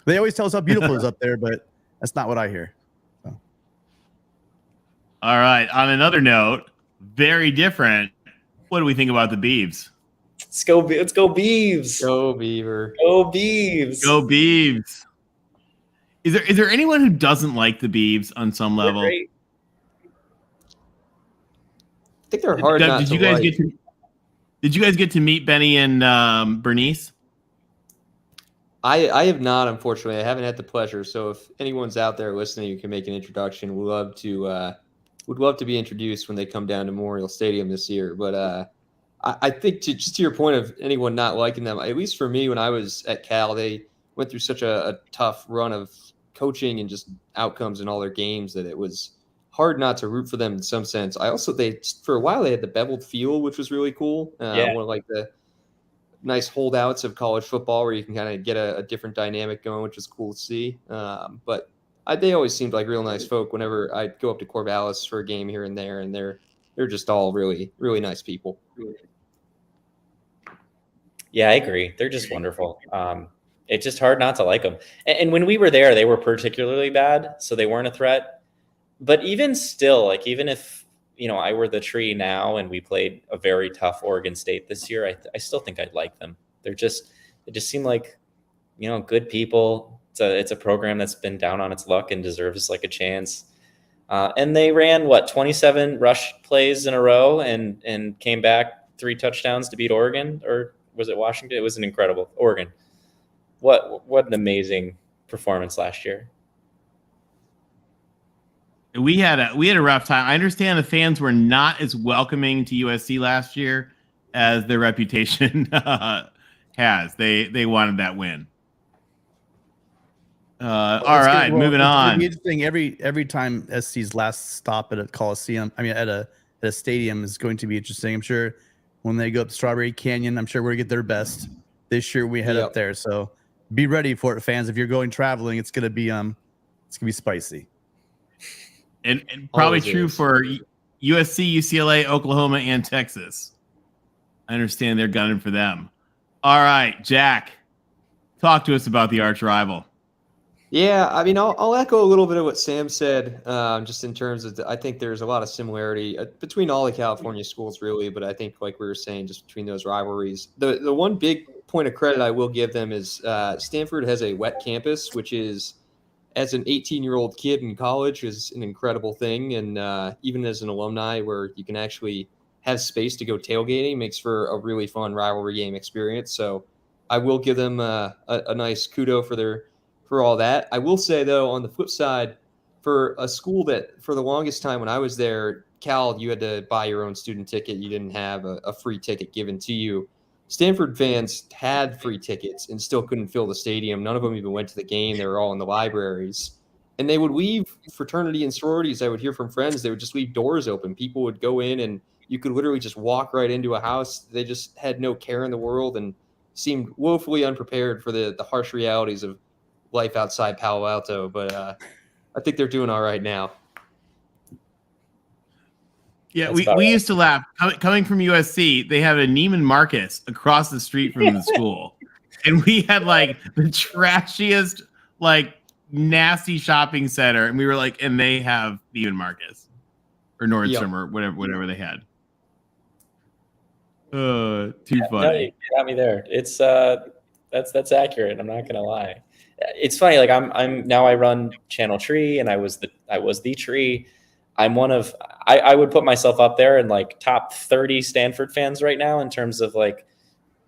they always tell us how beautiful it is up there, but that's not what I hear. So. All right. On another note, very different. What do we think about the Beavs? Let's go Beavs. Go Beaver. Go Beavs. Go Beavs. Is there anyone who doesn't like the Beavs on some They're level? great. I think they're hard not Did to you guys like. Did you guys get to meet Benny and Bernice? I have not, unfortunately. I haven't had the pleasure. So if anyone's out there listening who can make an introduction, would love to be introduced when they come down to Memorial Stadium this year. But I think to your point of anyone not liking them, at least for me, when I was at Cal, they went through such a tough run of coaching and just outcomes in all their games that it was hard not to root for them in some sense. For a while they had the beveled field, which was really cool. One of like the nice holdouts of college football where you can kind of get a different dynamic going, which is cool to see. But they always seemed like real nice folk whenever I'd go up to Corvallis for a game here and there, and they're just all really, really nice people. Yeah, I agree. They're just wonderful. It's just hard not to like them. And when we were there, they were particularly bad, so they weren't a threat. But even still, like even if I were the Tree now and we played a very tough Oregon State this year, I still think I'd like them. They just seem like good people. It's a program that's been down on its luck and deserves like a chance. And they ran 27 rush plays in a row and came back 3 touchdowns to beat Oregon, or was it Washington? It was an incredible Oregon. What an amazing performance last year. We had a rough time. I understand the fans were not as welcoming to USC last year as their reputation has. They wanted that win. All right, moving on. It's interesting. Every time SC's last stop at a Coliseum, at a stadium, is going to be interesting. I'm sure when they go up to Strawberry Canyon, I'm sure we're gonna get their best. This year we head up there, so be ready for it, fans. If you're going traveling, it's gonna be spicy. And probably Always true is. for USC, UCLA, Oklahoma, and Texas. I understand they're gunning for them. All right, Jack, talk to us about the arch rival. Yeah, I'll echo a little bit of what Sam said, just in terms of I think there's a lot of similarity between all the California schools, really. But I think, like we were saying, just between those rivalries, the one big point of credit I will give them is Stanford has a wet campus, which is, as an 18-year-old kid in college, is an incredible thing. And even as an alumni, where you can actually have space to go tailgating, makes for a really fun rivalry game experience. So I will give them a nice kudo for all that. I will say, though, on the flip side, for a school that for the longest time when I was there, Cal, you had to buy your own student ticket. You didn't have a free ticket given to you. Stanford fans had free tickets and still couldn't fill the stadium. None of them even went to the game. They were all in the libraries. And they would leave fraternity and sororities. I would hear from friends, they would just leave doors open. People would go in and you could literally just walk right into a house. They just had no care in the world and seemed woefully unprepared for the harsh realities of life outside Palo Alto. But I think they're doing all right now. Yeah, we used to laugh. Coming from USC, they have a Neiman Marcus across the street from the school. And we had like the trashiest, like nasty shopping center. And we were like, and they have Neiman Marcus or Nordstrom or whatever they had. Too funny. No, you got me there. It's that's accurate. I'm not gonna lie. It's funny. Like I'm now I run Channel Tree, and I was the Tree. I'm one of I would put myself up there in like top 30 Stanford fans right now in terms of like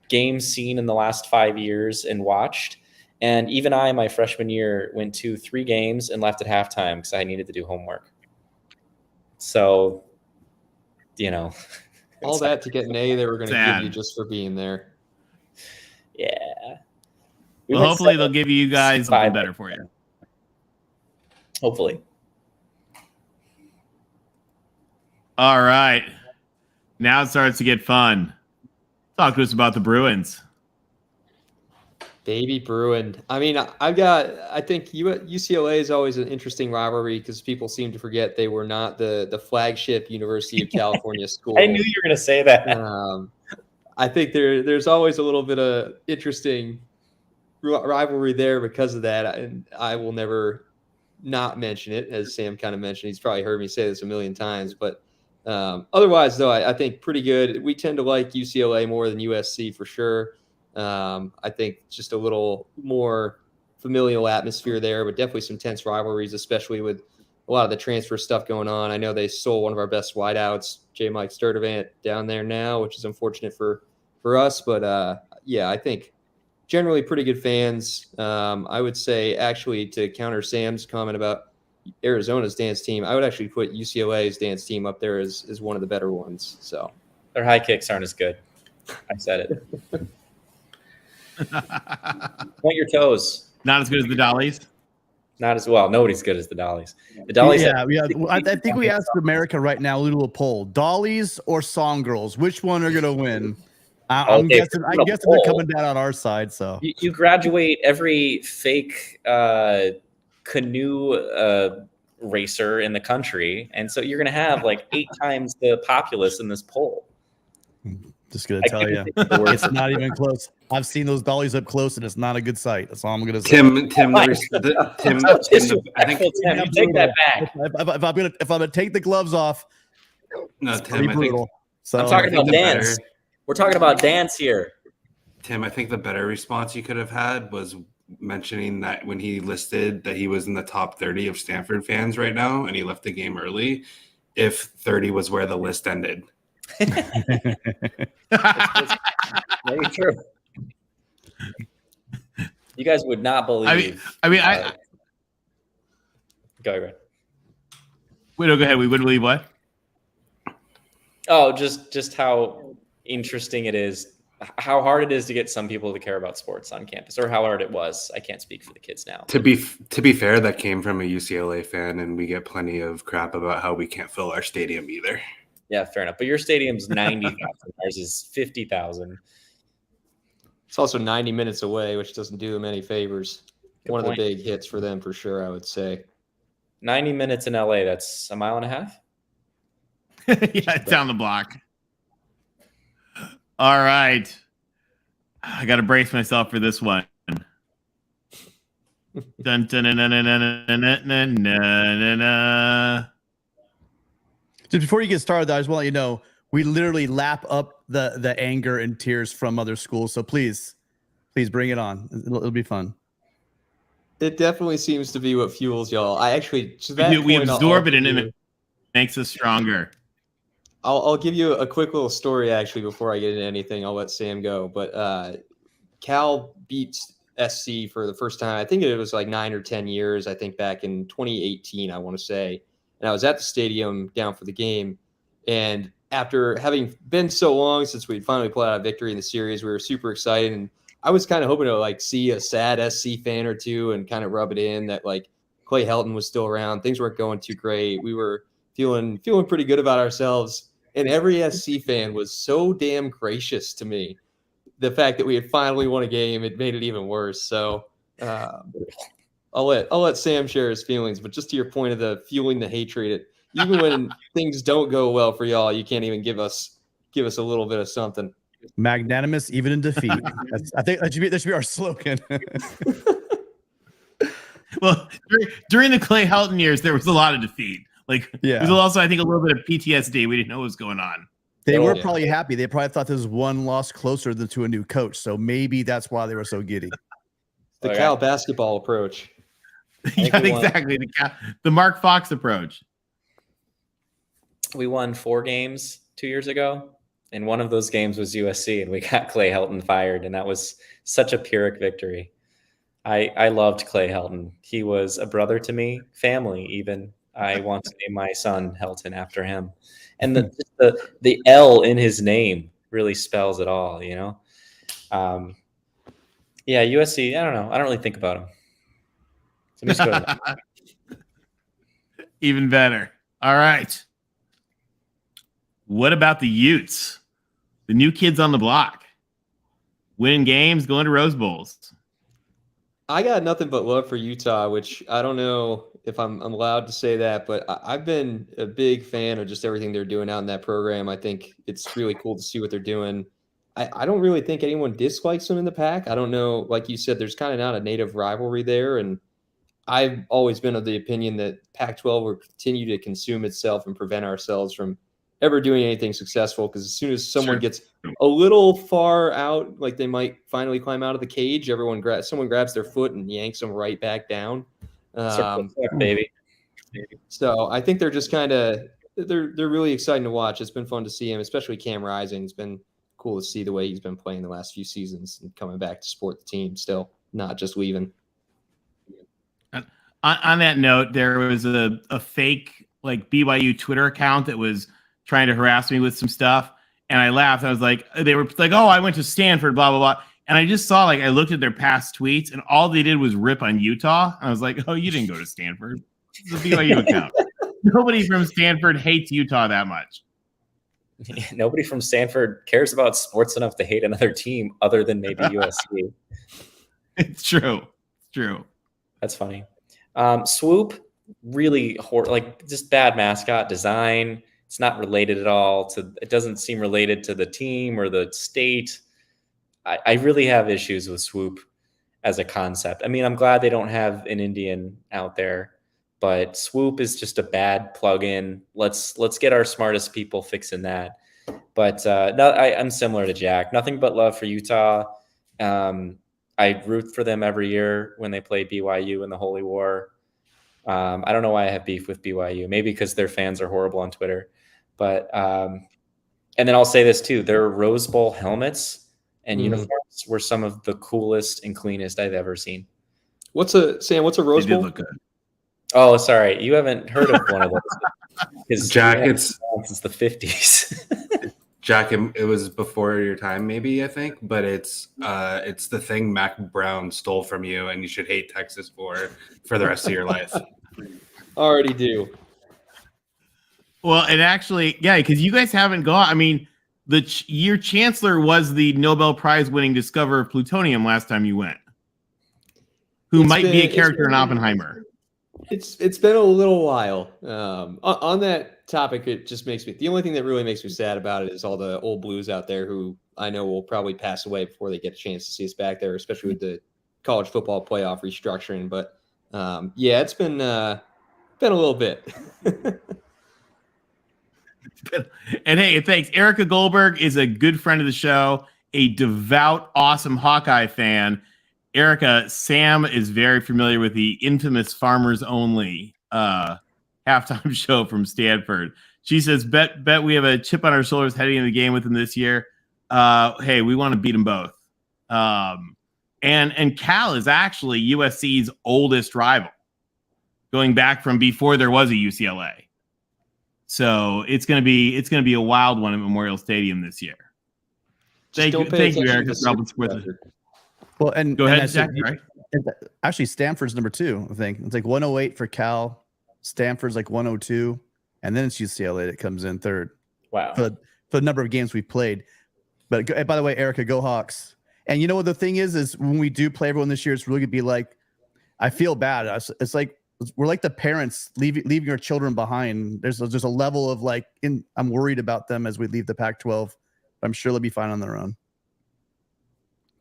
games seen in the last 5 years and watched. And even I, my freshman year, went to 3 games and left at halftime because I needed to do homework. So, all that to get an A they were going to Sad. give you just for being there. Yeah. Well, hopefully they'll give you guys something better for you. Hopefully. All right. Now it starts to get fun. Talk to us about the Bruins. Baby Bruin. I mean, I think UCLA is always an interesting rivalry because people seem to forget they were not the flagship University of California school. I knew you were going to say that. I think there's always a little bit of interesting rivalry there because of that. And I will never not mention it, as Sam kind of mentioned. He's probably heard me say this a million times. But otherwise, though, I think pretty good. We tend to like UCLA more than USC for sure. I think just a little more familial atmosphere there, but definitely some tense rivalries, especially with a lot of the transfer stuff going on. I know they sold one of our best wideouts, J. Mike Sturdivant, down there now, which is unfortunate for us. But yeah, I think generally pretty good fans. I would say actually to counter Sam's comment about Arizona's dance team, I would actually put UCLA's dance team up there as one of the better ones. So their high kicks aren't as good. I said it. Point your toes. Not as good as the Dollies. Not as well. Nobody's good as the Dollies. The Dollies. Yeah. I think we asked America right now, a little poll: Dollies or Song Girls? Which one are going to win? I'm guessing they're coming down on our side. So you graduate every fake canoe racer in the country, and so you're going to have like 8 times the populace in this poll. Just gonna tell you, it's not even close. I've seen those Dollies up close, and it's not a good sight. That's all I'm gonna say. Tim, I think Tim, you take that back. If I'm gonna take the gloves off, no, it's Tim, brutal. So I'm talking about dance. We're talking about dance here. Tim, I think the better response you could have had was mentioning that when he listed that he was in the top 30 of Stanford fans right now, and he left the game early, if 30 was where the list ended. Very true. You guys would not believe. I mean, go ahead. Wait, no, go ahead. We wouldn't believe what? Oh, just how interesting it is, how hard it is to get some people to care about sports on campus, or how hard it was. I can't speak for the kids now. To be fair, that came from a UCLA fan, and we get plenty of crap about how we can't fill our stadium either. Yeah, fair enough. But your stadium's 90,000. Ours is 50,000. It's also 90 minutes away, which doesn't do them any favors. Good One point. of the big hits for them for sure, I would say. 90 minutes in LA, that's a mile and a half? Yeah, it's down the block. All right. I got to brace myself for this one. Dun, dun, dun, dun, dun, dun, dun, dun, dun, dun. Just before you get started, I just want to let you know we literally lap up the anger and tears from other schools. So please bring it on. It'll be fun. It definitely seems to be what fuels y'all. I actually We absorb it and it makes us stronger. I'll give you a quick little story actually before I get into anything. I'll let Sam go. But Cal beats SC for the first time. I think it was like 9 or 10 years. I think back in 2018, I want to say. And I was at the stadium down for the game. And after having been so long since we'd finally pulled out a victory in the series, we were super excited. And I was kind of hoping to like see a sad SC fan or two and kind of rub it in that like Clay Helton was still around. Things weren't going too great. We were feeling pretty good about ourselves. And every SC fan was so damn gracious to me. The fact that we had finally won a game, it made it even worse. So I'll let Sam share his feelings, but just to your point of the fueling the hatred, even when things don't go well for y'all, you can't even give us a little bit of something. Magnanimous even in defeat. I think that should be our slogan. Well, during the Clay Helton years, there was a lot of defeat. Like, yeah. There's also, I think, a little bit of PTSD. We didn't know what was going on. They were probably happy. They probably thought this was one loss closer to a new coach. So maybe that's why they were so giddy. The Cal basketball approach. Yeah, exactly. The Mark Fox approach. We won 4 games 2 years ago, and one of those games was USC, and we got Clay Helton fired, and that was such a Pyrrhic victory. I loved Clay Helton. He was a brother to me, family even. I want to name my son Helton after him. And the L in his name really spells it all, you know? Yeah, USC, I don't know. I don't really think about him. So I'm just going Even better. All right. What about the Utes? The new kids on the block. Winning games, going to Rose Bowls. I got nothing but love for Utah, which I don't know if I'm allowed to say that, but I've been a big fan of just everything they're doing out in that program. I think it's really cool to see what they're doing. I don't really think anyone dislikes them in the Pac. I don't know. Like you said, there's kind of not a native rivalry there. And I've always been of the opinion that Pac-12 will continue to consume itself and prevent ourselves from ever doing anything successful, because as soon as someone gets a little far out, like they might finally climb out of the cage, someone grabs their foot and yanks them right back down. Baby. So I think they're just kind of they're really exciting to watch. It's been fun to see him, especially Cam Rising. It's been cool to see the way he's been playing the last few seasons and coming back to support the team still, not just leaving. On that note, there was a fake like BYU Twitter account that was trying to harass me with some stuff. And I laughed. I was like, they were like, oh, I went to Stanford, blah, blah, blah. And I just saw, like, I looked at their past tweets and all they did was rip on Utah. I was like, oh, you didn't go to Stanford. It's a BYU account. Nobody from Stanford hates Utah that much. Nobody from Stanford cares about sports enough to hate another team other than maybe USC. It's true. It's true. That's funny. Swoop, really like just bad mascot design. It's not related at all to, it doesn't seem related to the team or the state. I really have issues with Swoop as a concept. I mean, I'm glad they don't have an Indian out there, but Swoop is just a bad plugin. Let's get our smartest people fixing that. But no, I'm similar to Jack. Nothing but love for Utah. I root for them every year when they play BYU in the Holy War. I don't know why I have beef with BYU. Maybe because their fans are horrible on Twitter. But and then I'll say this too: their Rose Bowl helmets and uniforms were some of the coolest and cleanest I've ever seen. What's a Rose Bowl? Look good. Oh, sorry, you haven't heard of one of those. Jack, since the 50s. Jack, it was before your time, maybe, I think, but it's the thing Mac Brown stole from you, and you should hate Texas for the rest of your life. Already do. Well, and actually, yeah, because you guys haven't gone. I mean, your chancellor was the Nobel Prize winning discoverer of plutonium last time you went, who might be a character in Oppenheimer. It's been a little while. On that topic, it just makes me, the only thing that really makes me sad about it is all the old Blues out there who I know will probably pass away before they get a chance to see us back there, especially with the college football playoff restructuring. But yeah, it's been a little bit. And hey, thanks. Erica Goldberg is a good friend of the show, a devout, awesome Hawkeye fan. Erica, Sam is very familiar with the infamous Farmers Only halftime show from Stanford. She says, bet we have a chip on our shoulders heading into the game with them this year. Hey, we want to beat them both. And Cal is actually USC's oldest rival, going back from before there was a UCLA. So it's gonna be a wild one at Memorial Stadium this year. Thank you, Erica. Well, and go ahead, and Zach. Right? Actually, Stanford's number 2. I think it's like 108 for Cal. Stanford's like 102, and then it's UCLA that comes in third. Wow. For the number of games we played. But by the way, Erica, go Hawks! And you know what the thing is when we do play everyone this year, it's really gonna be like, I feel bad. It's like we're like the parents leaving our children behind. There's a level of like, I'm worried about them as we leave the Pac-12. I'm sure they'll be fine on their own.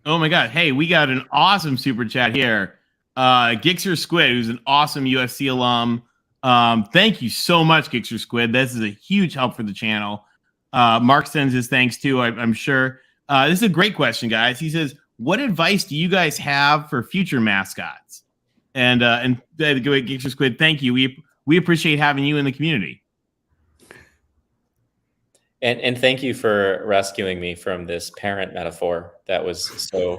Oh my God. Hey, we got an awesome super chat here. Gixxer Squid, who's an awesome USC alum. Thank you so much, Gixxer Squid. This is a huge help for the channel. Mark sends his thanks too, I'm sure. This is a great question, guys. He says, what advice do you guys have for future mascots? And Gixxer Squid, thank you. We appreciate having you in the community. And thank you for rescuing me from this parent metaphor that was so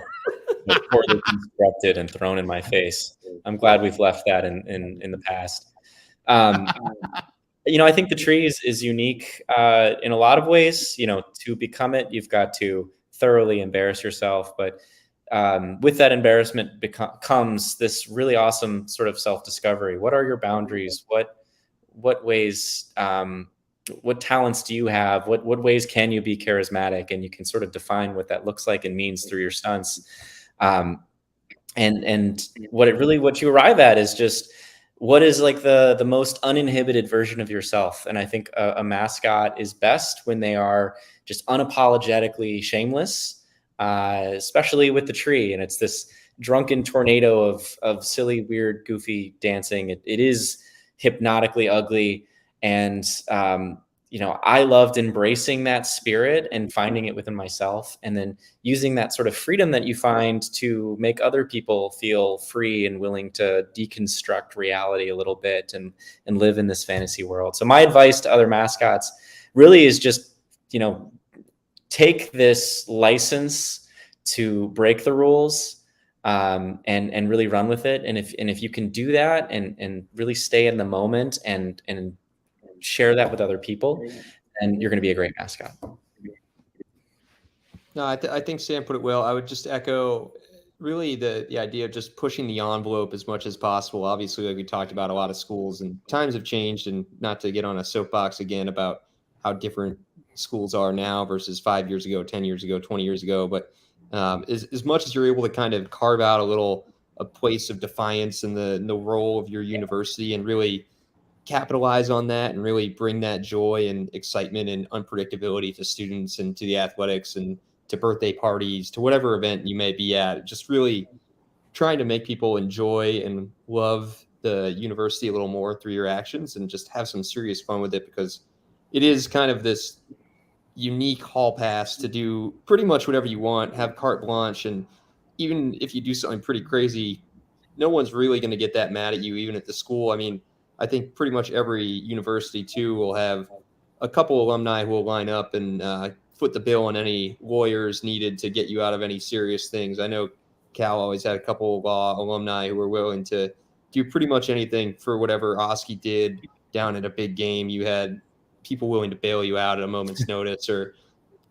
poorly constructed and thrown in my face. I'm glad we've left that in the past. I think the tree is unique in a lot of ways. To become it, you've got to thoroughly embarrass yourself. But with that embarrassment comes this really awesome sort of self-discovery. What are your boundaries? What ways what talents do you have? What ways can you be charismatic? And you can sort of define what that looks like and means through your stunts. And what you arrive at is just what is like the most uninhibited version of yourself. And I think a mascot is best when they are just unapologetically shameless, especially with the tree. And it's this drunken tornado of silly, weird, goofy dancing. It is hypnotically ugly. And, I loved embracing that spirit and finding it within myself, and then using that sort of freedom that you find to make other people feel free and willing to deconstruct reality a little bit and live in this fantasy world. So my advice to other mascots really is just, take this license to break the rules, and really run with it. And if you can do that and really stay in the moment and share that with other people, and you're going to be a great mascot. No, I think Sam put it well. I would just echo really the idea of just pushing the envelope as much as possible. Obviously, like we talked about, a lot of schools and times have changed, and not to get on a soapbox again about how different schools are now versus 5 years ago, 10 years ago, 20 years ago. But as much as you're able to kind of carve out a place of defiance in the role of your university and really capitalize on that and really bring that joy and excitement and unpredictability to students and to the athletics and to birthday parties, to whatever event you may be at, just really trying to make people enjoy and love the university a little more through your actions, and just have some serious fun with it, because it is kind of this unique hall pass to do pretty much whatever you want, have carte blanche. And even if you do something pretty crazy, no one's really going to get that mad at you, even at the school. I mean, I think pretty much every university too will have a couple alumni who will line up and foot the bill on any lawyers needed to get you out of any serious things. I know Cal always had a couple of law alumni who were willing to do pretty much anything for whatever OSKI did down at a big game. You had people willing to bail you out at a moment's notice or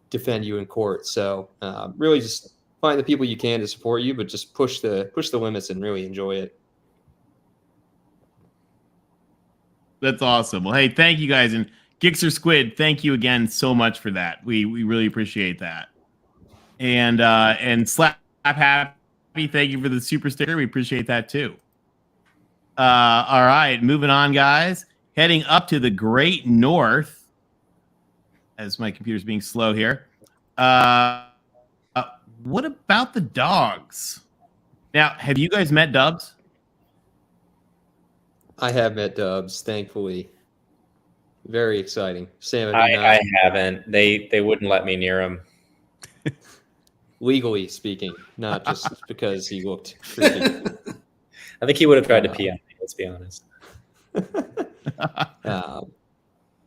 defend you in court. So really just find the people you can to support you, but just push the limits and really enjoy it. That's awesome. Well, hey, thank you guys. And Gixxer Squid, thank you again so much for that. We really appreciate that. And Slap Happy, thank you for the super sticker. We appreciate that too. All right, moving on, guys. Heading up to the Great North, as my computer's being slow here. What about the dogs? Now, have you guys met Dubs? I have met Dubs, thankfully. Very exciting. Sam, I haven't. They wouldn't let me near him. Legally speaking, not just because he looked freaking. I think he would have tried to pee on me, let's be honest.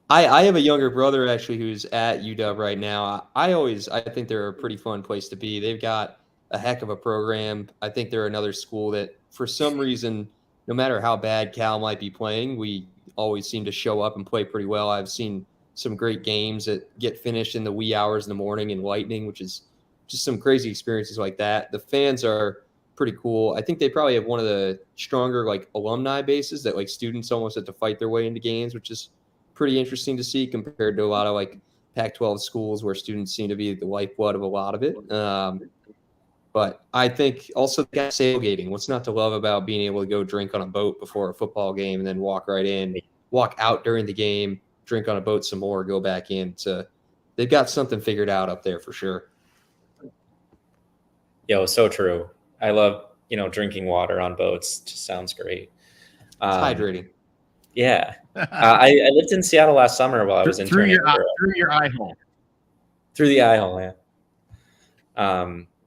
I have a younger brother actually who's at UW right now. I think they're a pretty fun place to be. They've got a heck of a program. I think they're another school that, for some reason, no matter how bad Cal might be playing, we always seem to show up and play pretty well. I've seen some great games that get finished in the wee hours in the morning in lightning, which is just some crazy experiences like that. The fans are pretty cool. I think they probably have one of the stronger alumni bases that students almost have to fight their way into games, which is pretty interesting to see compared to a lot of Pac-12 schools where students seem to be the lifeblood of a lot of it. But I think also the tailgating. What's not to love about being able to go drink on a boat before a football game and then walk right in, walk out during the game, drink on a boat some more, go back in. So they've got something figured out up there for sure. Yo, so true. I love, drinking water on boats. Just sounds great. It's hydrating. Yeah. I lived in Seattle last summer while I was interning. Through your eye hole. Through the eye hole, yeah.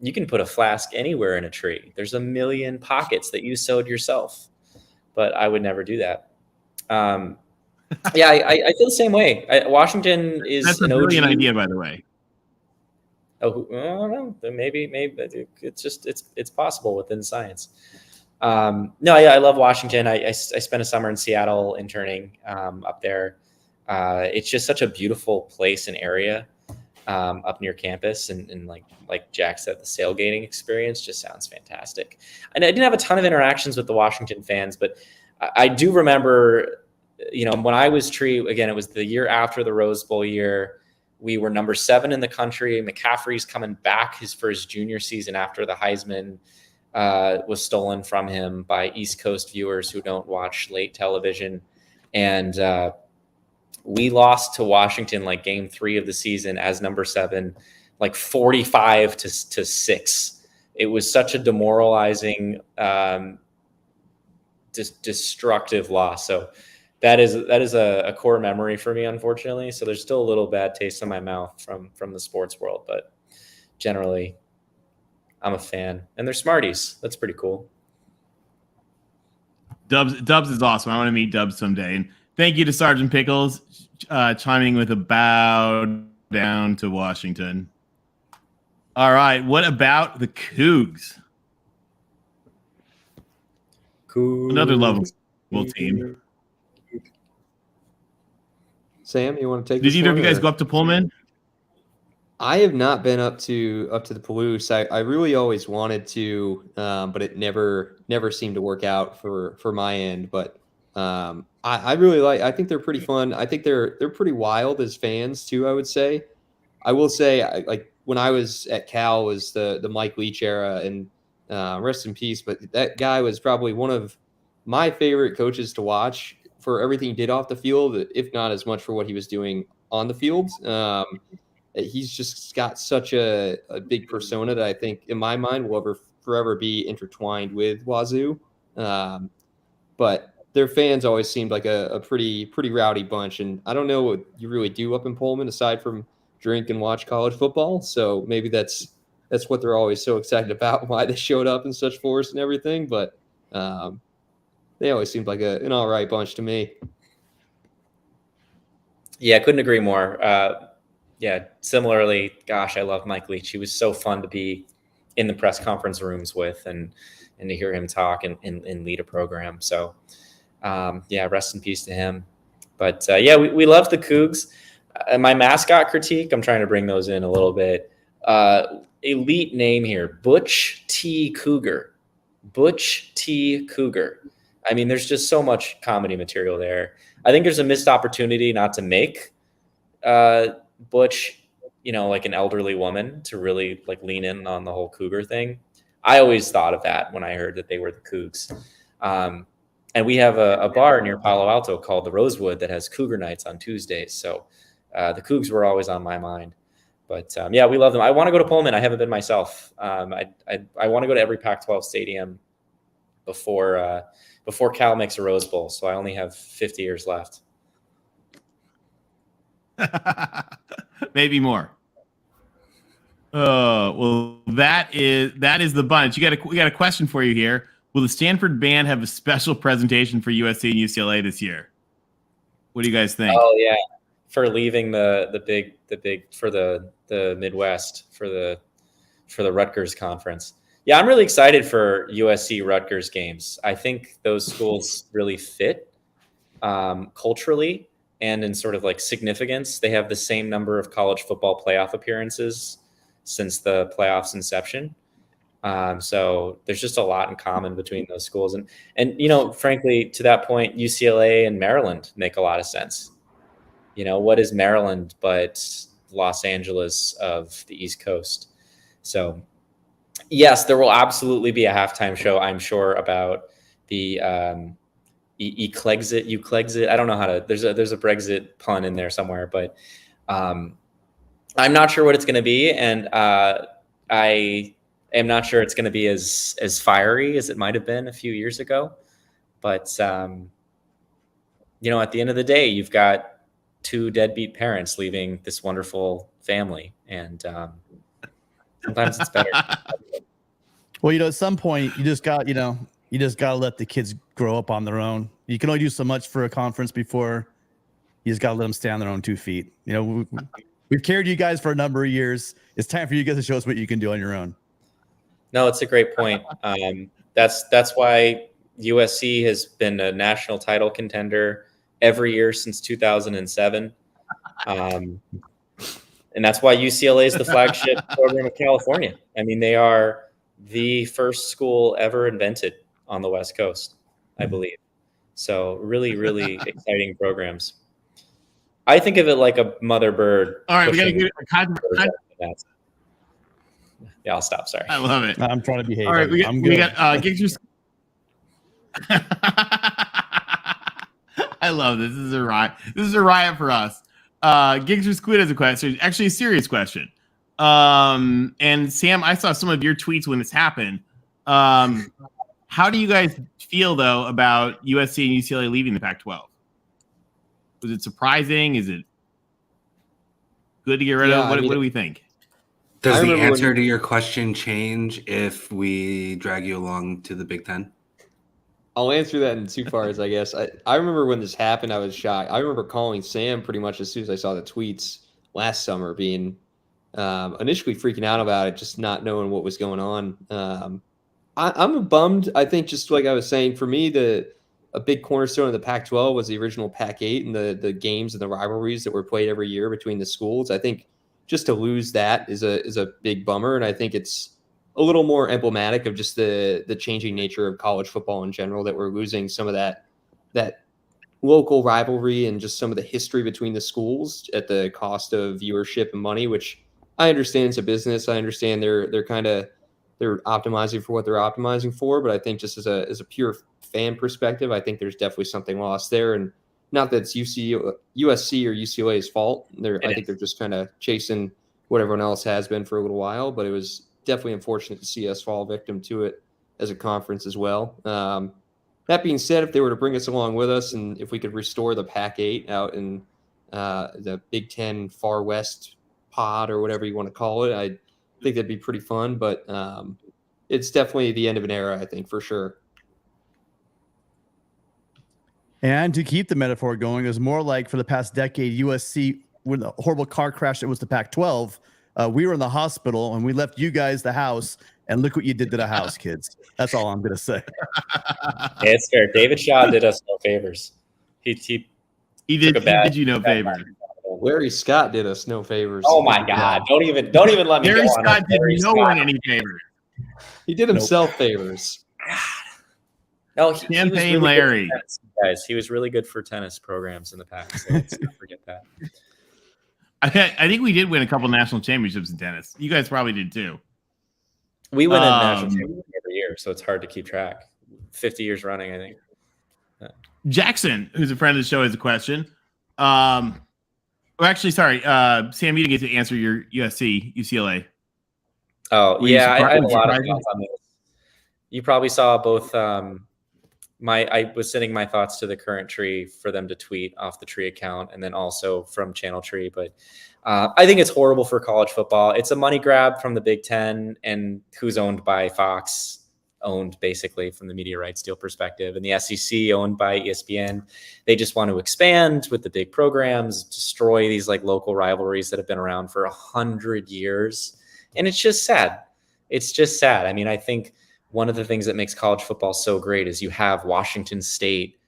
You can put a flask anywhere in a tree. There's a million pockets that you sewed yourself, but I would never do that. Yeah, I feel the same way. Washington is That's a brilliant idea, by the way. Oh, I don't know. Maybe it's possible within science. No, yeah, I love Washington. I spent a summer in Seattle interning up there. It's just such a beautiful place and area up near campus, and like Jack said, the sailgating experience just sounds fantastic. And I didn't have a ton of interactions with the Washington fans, but I do remember when I was Tree, again, it was the year after the Rose Bowl year. We were number 7 in the country. McCaffrey's coming back for his junior season after the Heisman was stolen from him by East Coast viewers who don't watch late television. And we lost to Washington like game 3 of the season as number 7, like 45-6. It was such a demoralizing, destructive loss. So that is a core memory for me, unfortunately. So there's still a little bad taste in my mouth from the sports world, but generally I'm a fan, and they're Smarties. That's pretty cool. Dubs is awesome. I want to meet Dubs someday. And thank you to Sergeant Pickles chiming with a bow down to Washington. All right. What about the Cougs? Another lovable team. Sam, you want to take Did this either of one, you guys or- go up to Pullman? I have not been up to the Palouse. I really always wanted to, but it never seemed to work out for my end. But I really I think they're pretty fun. I think they're pretty wild as fans too, I would say. I will say, like when I was at Cal was the Mike Leach era, and rest in peace. But that guy was probably one of my favorite coaches to watch for everything he did off the field, if not as much for what he was doing on the field. He's just got such a big persona that I think, in my mind, will forever be intertwined with Wazoo. But their fans always seemed like a pretty rowdy bunch. And I don't know what you really do up in Pullman aside from drink and watch college football. So maybe that's what they're always so excited about, why they showed up in such force and everything. But they always seemed like an all right bunch to me. Yeah, I couldn't agree more. Yeah, similarly, gosh, I love Mike Leach. He was so fun to be in the press conference rooms with and to hear him talk and lead a program. So, yeah, rest in peace to him. But, yeah, we love the Cougs. My mascot critique, I'm trying to bring those in a little bit. Elite name here, Butch T. Cougar. Butch T. Cougar. I mean, there's just so much comedy material there. I think there's a missed opportunity not to make Butch, like an elderly woman, to really like lean in on the whole cougar thing. I always thought of that when I heard that they were the Cougs. And we have a bar near Palo Alto called the Rosewood that has cougar nights on Tuesdays. So the Cougs were always on my mind. But yeah, we love them. I want to go to Pullman. I haven't been myself. I want to go to every Pac-12 stadium before Cal makes a Rose Bowl. So I only have 50 years left. Maybe more. Well, that is the bunch. We got a question for you here. Will the Stanford band have a special presentation for USC and UCLA this year? What do you guys think? Oh yeah, for leaving the big for the Midwest for the Rutgers conference. Yeah, I'm really excited for USC Rutgers games. I think those schools really fit culturally and in sort of like significance. They have the same number of college football playoff appearances since the playoffs inception. So there's just a lot in common between those schools. And frankly, to that point, UCLA and Maryland make a lot of sense. What is Maryland but Los Angeles of the East Coast? So yes, there will absolutely be a halftime show, I'm sure, about the Euclexit. I don't know how to. There's a Brexit pun in there somewhere, but I'm not sure what it's going to be, and I am not sure it's going to be as fiery as it might have been a few years ago. But at the end of the day, you've got 2 deadbeat parents leaving this wonderful family, and sometimes it's better. Well, at some point, you just got to let the kids grow up on their own. You can only do so much for a conference before you just got to let them stand on their own 2 feet. We've carried you guys for a number of years. It's time for you guys to show us what you can do on your own. No, it's a great point. That's why USC has been a national title contender every year since 2007. And that's why UCLA is the flagship program of California. I mean, they are the first school ever invented on the West Coast, I believe. So really, really exciting programs. I think of it like a mother bird. All right, we got to pushing get birds. Yeah, I'll stop. Sorry. I love it. I'm trying to behave. All right, I'm we good. got Gigs. I love this. This is a riot. This is a riot for us. Gigs or Squid has a question, actually a serious question. And Sam, I saw some of your tweets when this happened. How do you guys feel though about USC and UCLA leaving the Pac-12? Was it surprising? Is it good to get rid of? What do we think? Does the answer to your question change if we drag you along to the Big Ten? I'll answer that in two parts, I guess. I remember when this happened, I was shocked. I remember calling Sam pretty much as soon as I saw the tweets last summer, being initially freaking out about it, just not knowing what was going on. I'm bummed. I think just like I was saying, for me, a big cornerstone of the Pac-12 was the original Pac-8 and the games and the rivalries that were played every year between the schools. I think just to lose that is a big bummer, and I think it's a little more emblematic of just the changing nature of college football in general, that we're losing some of that local rivalry and just some of the history between the schools at the cost of viewership and money, which I understand is a business. I understand they're optimizing for what they're optimizing for, but I think just as a pure fan perspective, I think there's definitely something lost there. And not that it's USC or UCLA's fault. I think they're just kind of chasing what everyone else has been for a little while, but it was definitely unfortunate to see us fall victim to it as a conference as well. That being said, if they were to bring us along with us, and if we could restore the Pac-8 out in the Big Ten Far West pod or whatever you want to call it, I think that'd be pretty fun. But it's definitely the end of an era, I think, for sure. And to keep the metaphor going, it was more like for the past decade, USC, with a horrible car crash that was the Pac-12, we were in the hospital and we left you guys the house, and look what you did to the house, kids. That's all I'm going to say. Yeah, it's fair. David Shaw did us no favors. He did you no favor. Larry Scott did us no favors. Oh my God! Don't even let me. Larry Scott did no one any favors. He did himself favors. No, he was really Larry. Tennis, guys, he was really good for tennis programs in the past. So let's not forget that. I think we did win a couple national championships in tennis. You guys probably did too. We win a national championship every year, so it's hard to keep track. 50 years running, I think. Jackson, who's a friend of the show, has a question. Sam, you didn't get to answer your UCLA. Oh, yeah, I have a lot of thoughts on this. You probably saw both. I was sending my thoughts to the current tree for them to tweet off the tree account, and then also from Channel Tree. But I think it's horrible for college football. It's a money grab from the Big Ten, and who's owned by Fox, owned basically from the media rights deal perspective, and the SEC owned by ESPN. They just want to expand with the big programs, destroy these like local rivalries that have been around for 100 years. And it's just sad. It's just sad. I mean, I think one of the things that makes college football so great is you have Washington State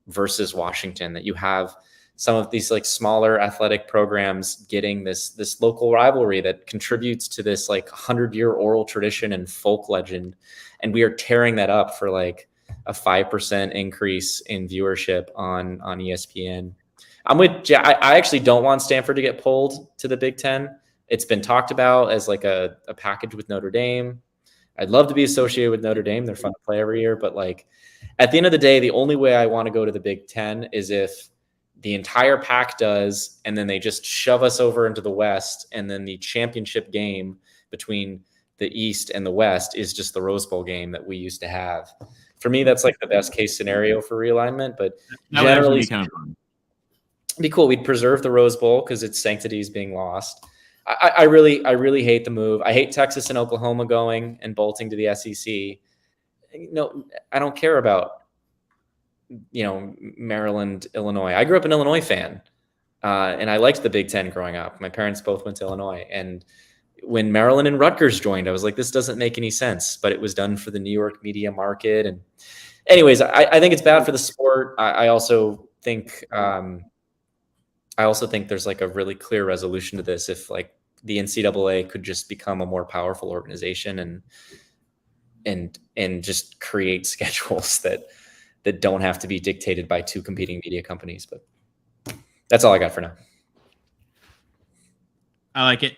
versus Washington, that you have some of these like smaller athletic programs getting this local rivalry that contributes to this like 100-year oral tradition and folk legend. And we are tearing that up for like a 5% increase in viewership on ESPN. I actually don't want Stanford to get pulled to the Big Ten. It's been talked about as like a package with Notre Dame. I'd love to be associated with Notre Dame. They're fun to play every year. But like at the end of the day, the only way I want to go to the Big Ten is if the entire pack does, and then they just shove us over into the West, and then the championship game between the East and the West is just the Rose Bowl game that we used to have. For me, that's like the best case scenario for realignment. But generally, kind of fun. It'd be cool. We'd preserve the Rose Bowl because its sanctity is being lost. I really hate the move. I hate Texas and Oklahoma going and bolting to the SEC. No, I don't care about, Maryland, Illinois. I grew up an Illinois fan, and I liked the Big Ten growing up. My parents both went to Illinois, and when Maryland and Rutgers joined, I was like, this doesn't make any sense, but it was done for the New York media market. And anyways, I think it's bad for the sport. I also think there's like a really clear resolution to this if like the NCAA could just become a more powerful organization and just create schedules that that don't have to be dictated by two competing media companies. But that's all I got for now. I like it.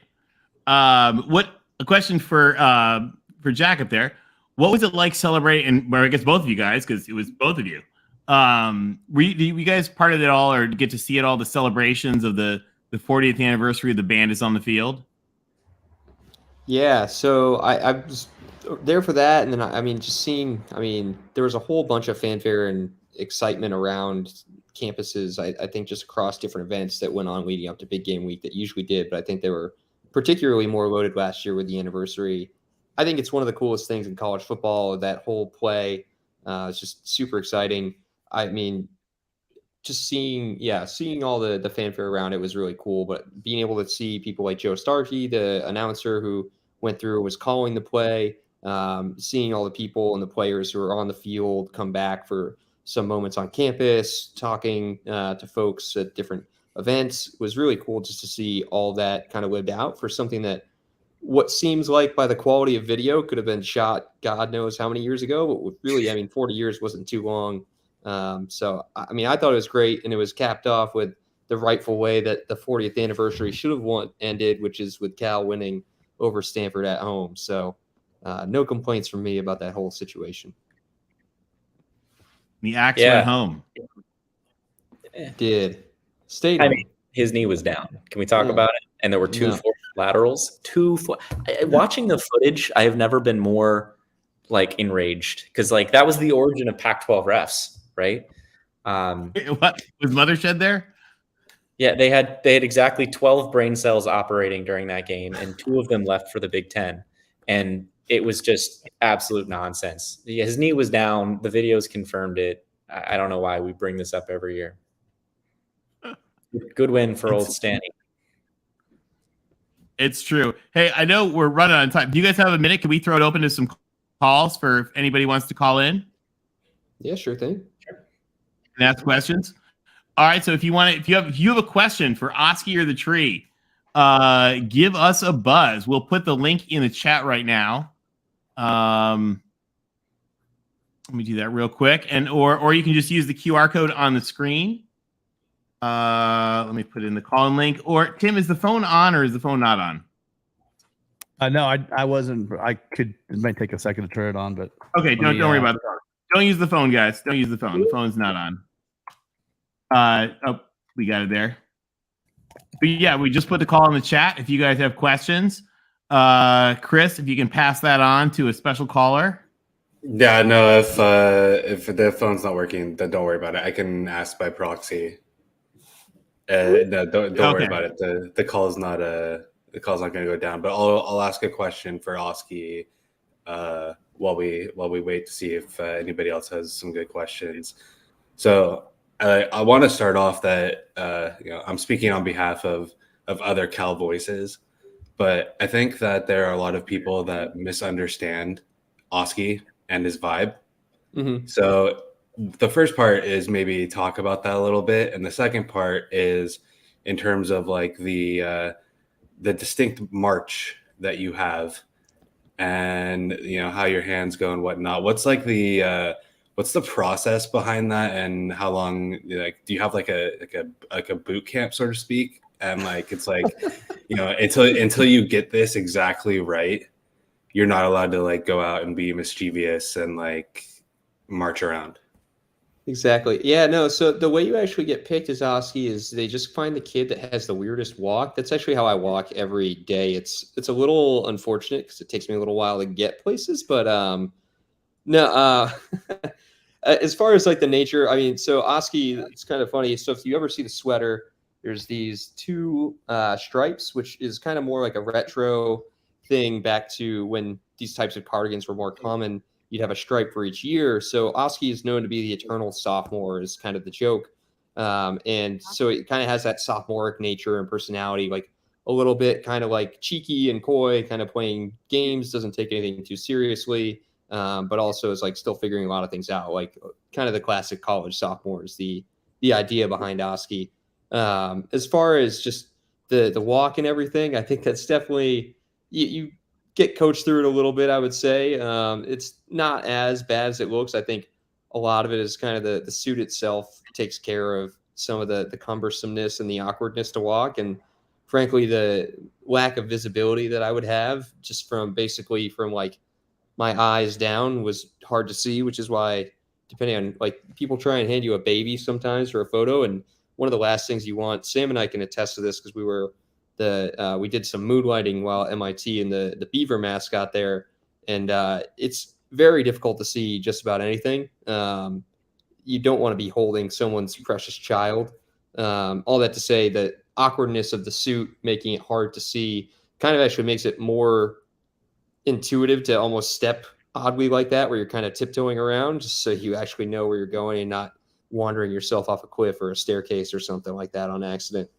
A question for Jack up there. What was it like celebrating? Well, I guess both of you guys, because it was both of you. Were you guys part of it all, or get to see it all? The celebrations of the 40th anniversary of the band is on the field. Yeah, so I was there for that, and then I mean, just seeing. I mean, there was a whole bunch of fanfare and excitement around campuses. I think just across different events that went on leading up to big game week that usually did, but I think they were particularly more loaded last year with the anniversary. I think it's one of the coolest things in college football. That whole play is just super exciting. I mean, just seeing all the fanfare around it was really cool. But being able to see people like Joe Starkey, the announcer who went through, was calling the play, seeing all the people and the players who are on the field come back for some moments on campus, talking to folks at different events, was really cool just to see all that kind of lived out for something that what seems like by the quality of video could have been shot God knows how many years ago, but really, I mean, 40 years wasn't too long. So, I mean, I thought it was great, and it was capped off with the rightful way that the 40th anniversary should have ended, which is with Cal winning over Stanford at home. So no complaints from me about that whole situation. The axe went home. Did. Stayed. I mean, his knee was down. Can we talk about it? And there were two laterals. Watching the footage, I have never been more like enraged, because like that was the origin of Pac-12 refs, right? What was Mothershed there? Yeah, they had exactly 12 brain cells operating during that game, and 2 of them left for the Big Ten, and it was just absolute nonsense. His knee was down. The videos confirmed it. I don't know why we bring this up every year. Good win for old Stanny. It's true. Hey, I know we're running on time. Do you guys have a minute? Can we throw it open to some calls for if anybody wants to call in? Yeah, sure thing. And ask questions. All right. So if you have a question for OSKI or the Tree, give us a buzz. We'll put the link in the chat right now. Let me do that real quick, and or you can just use the QR code on the screen. Let me put in the call-in link. Or Tim, is the phone on or is the phone not on? No, I wasn't. It might take a second to turn it on, but okay. Don't worry about the phone. Don't use the phone, guys. Don't use the phone. The phone's not on. Oh, we got it there. But yeah, we just put the call in the chat. If you guys have questions, Chris, if you can pass that on to a special caller. Yeah, no. If the phone's not working, then don't worry about it. I can ask by proxy. No, don't worry about it. The call's not going to go down. But I'll ask a question for OSKI while we wait to see if anybody else has some good questions. So I want to start off that I'm speaking on behalf of other Cal voices, but I think that there are a lot of people that misunderstand OSKI and his vibe. Mm-hmm. So the first part is maybe talk about that a little bit, and the second part is in terms of like the distinct march that you have, and how your hands go and whatnot. What's like what's the process behind that, and how long? Like, do you have like a boot camp, so to speak? And like it's like until you get this exactly right, you're not allowed to like go out and be mischievous and like march around. Exactly. Yeah, no. So the way you actually get picked as OSKI is they just find the kid that has the weirdest walk. That's actually how I walk every day. It's a little unfortunate because it takes me a little while to get places, but no. As far as like the nature, I mean, so OSKI, it's kind of funny. So if you ever see the sweater, there's these 2 stripes, which is kind of more like a retro thing back to when these types of cardigans were more common. You'd have a stripe for each year. So OSKI is known to be the eternal sophomore, is kind of the joke. And so it kind of has that sophomoric nature and personality, like a little bit kind of like cheeky and coy, kind of playing games, doesn't take anything too seriously, but also is like still figuring a lot of things out, like kind of the classic college sophomore is the idea behind OSKI. As far as just the walk and everything, I think that's definitely you get coached through it a little bit, I would say. It's not as bad as it looks. I think a lot of it is kind of the suit itself takes care of some of the cumbersomeness and the awkwardness to walk. And frankly, the lack of visibility that I would have just from like my eyes down was hard to see, which is why depending on like people try and hand you a baby sometimes for a photo. And one of the last things you want, Sam and I can attest to this because we did some moonlighting while MIT and the beaver mascot there. And it's very difficult to see just about anything. You don't want to be holding someone's precious child. All that to say that awkwardness of the suit making it hard to see kind of actually makes it more intuitive to almost step oddly like that, where you're kind of tiptoeing around just so you actually know where you're going and not wandering yourself off a cliff or a staircase or something like that on accident.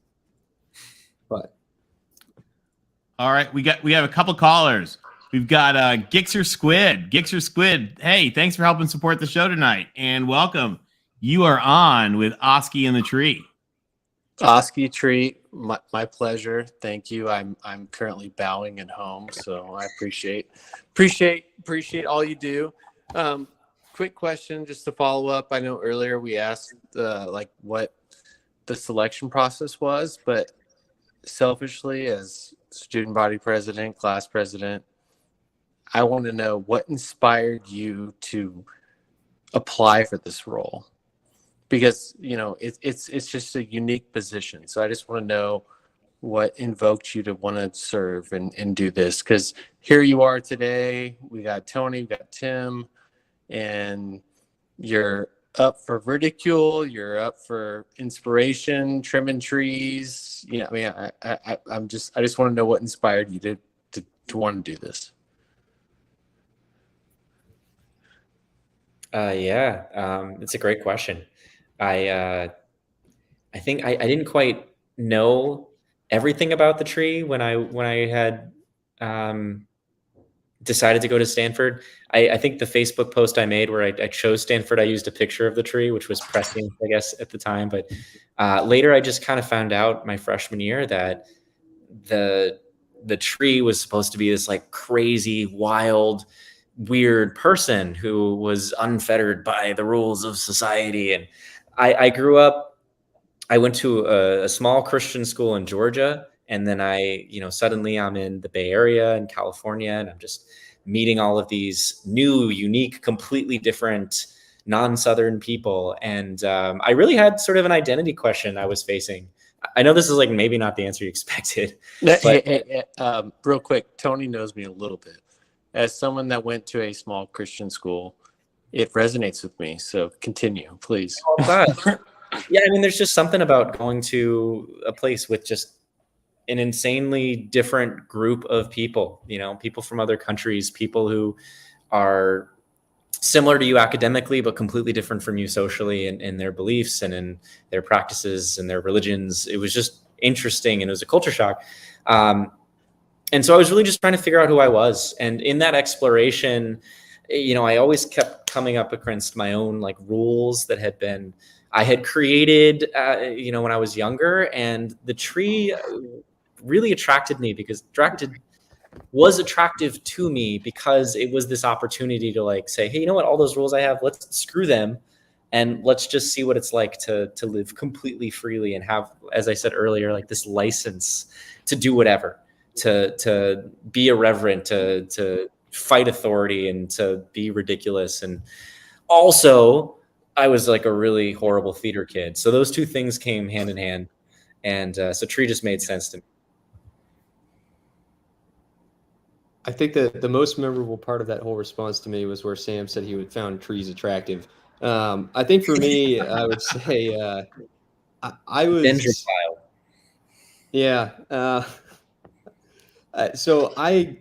But all right, we have a couple callers. We've got Gixer Squid. Hey, thanks for helping support the show tonight, and welcome. You are on with OSKI in the Tree. OSKI Tree, my pleasure. Thank you. I'm currently bowing at home, so I appreciate all you do. Quick question, just to follow up. I know earlier we asked like what the selection process was, but selfishly, as student body president, class president, I want to know what inspired you to apply for this role, because it's just a unique position. So I just want to know what invoked you to want to serve and do this, because here you are today. We got Tony, we got Tim, and you're up for ridicule. You're up for inspiration, trimming trees. I just want to know what inspired you to want to do this. It's a great question. I think I didn't quite know everything about the tree when I had decided to go to Stanford. I think the Facebook post I made where I chose Stanford, I used a picture of the tree, which was prescient, I guess, at the time. But later I just kind of found out my freshman year that the tree was supposed to be this like crazy, wild, weird person who was unfettered by the rules of society. And I grew up, I went to a small Christian school in Georgia. And then suddenly I'm in the Bay Area in California, and I'm just meeting all of these new, unique, completely different non-Southern people. And I really had sort of an identity question I was facing. I know this is like maybe not the answer you expected. Hey, real quick, Tony knows me a little bit. As someone that went to a small Christian school, it resonates with me. So continue, please. Yeah, I mean, there's just something about going to a place with just an insanely different group of people, people from other countries, people who are similar to you academically, but completely different from you socially and in their beliefs and in their practices and their religions. It was just interesting, and it was a culture shock. And so I was really just trying to figure out who I was. And in that exploration, I always kept coming up against my own like rules that I had created, when I was younger. And the tree really attracted me was attractive to me because it was this opportunity to like say, hey, you know what, all those rules I have, let's screw them. And let's just see what it's like to live completely freely and have, as I said earlier, like this license to do whatever. To be irreverent, to fight authority, and to be ridiculous. And also, I was like a really horrible theater kid. So those two things came hand in hand. And so Tree just made sense to me. I think that the most memorable part of that whole response to me was where Sam said he would found trees attractive. I think for me, I would say I was... Dendrophile. Yeah. So I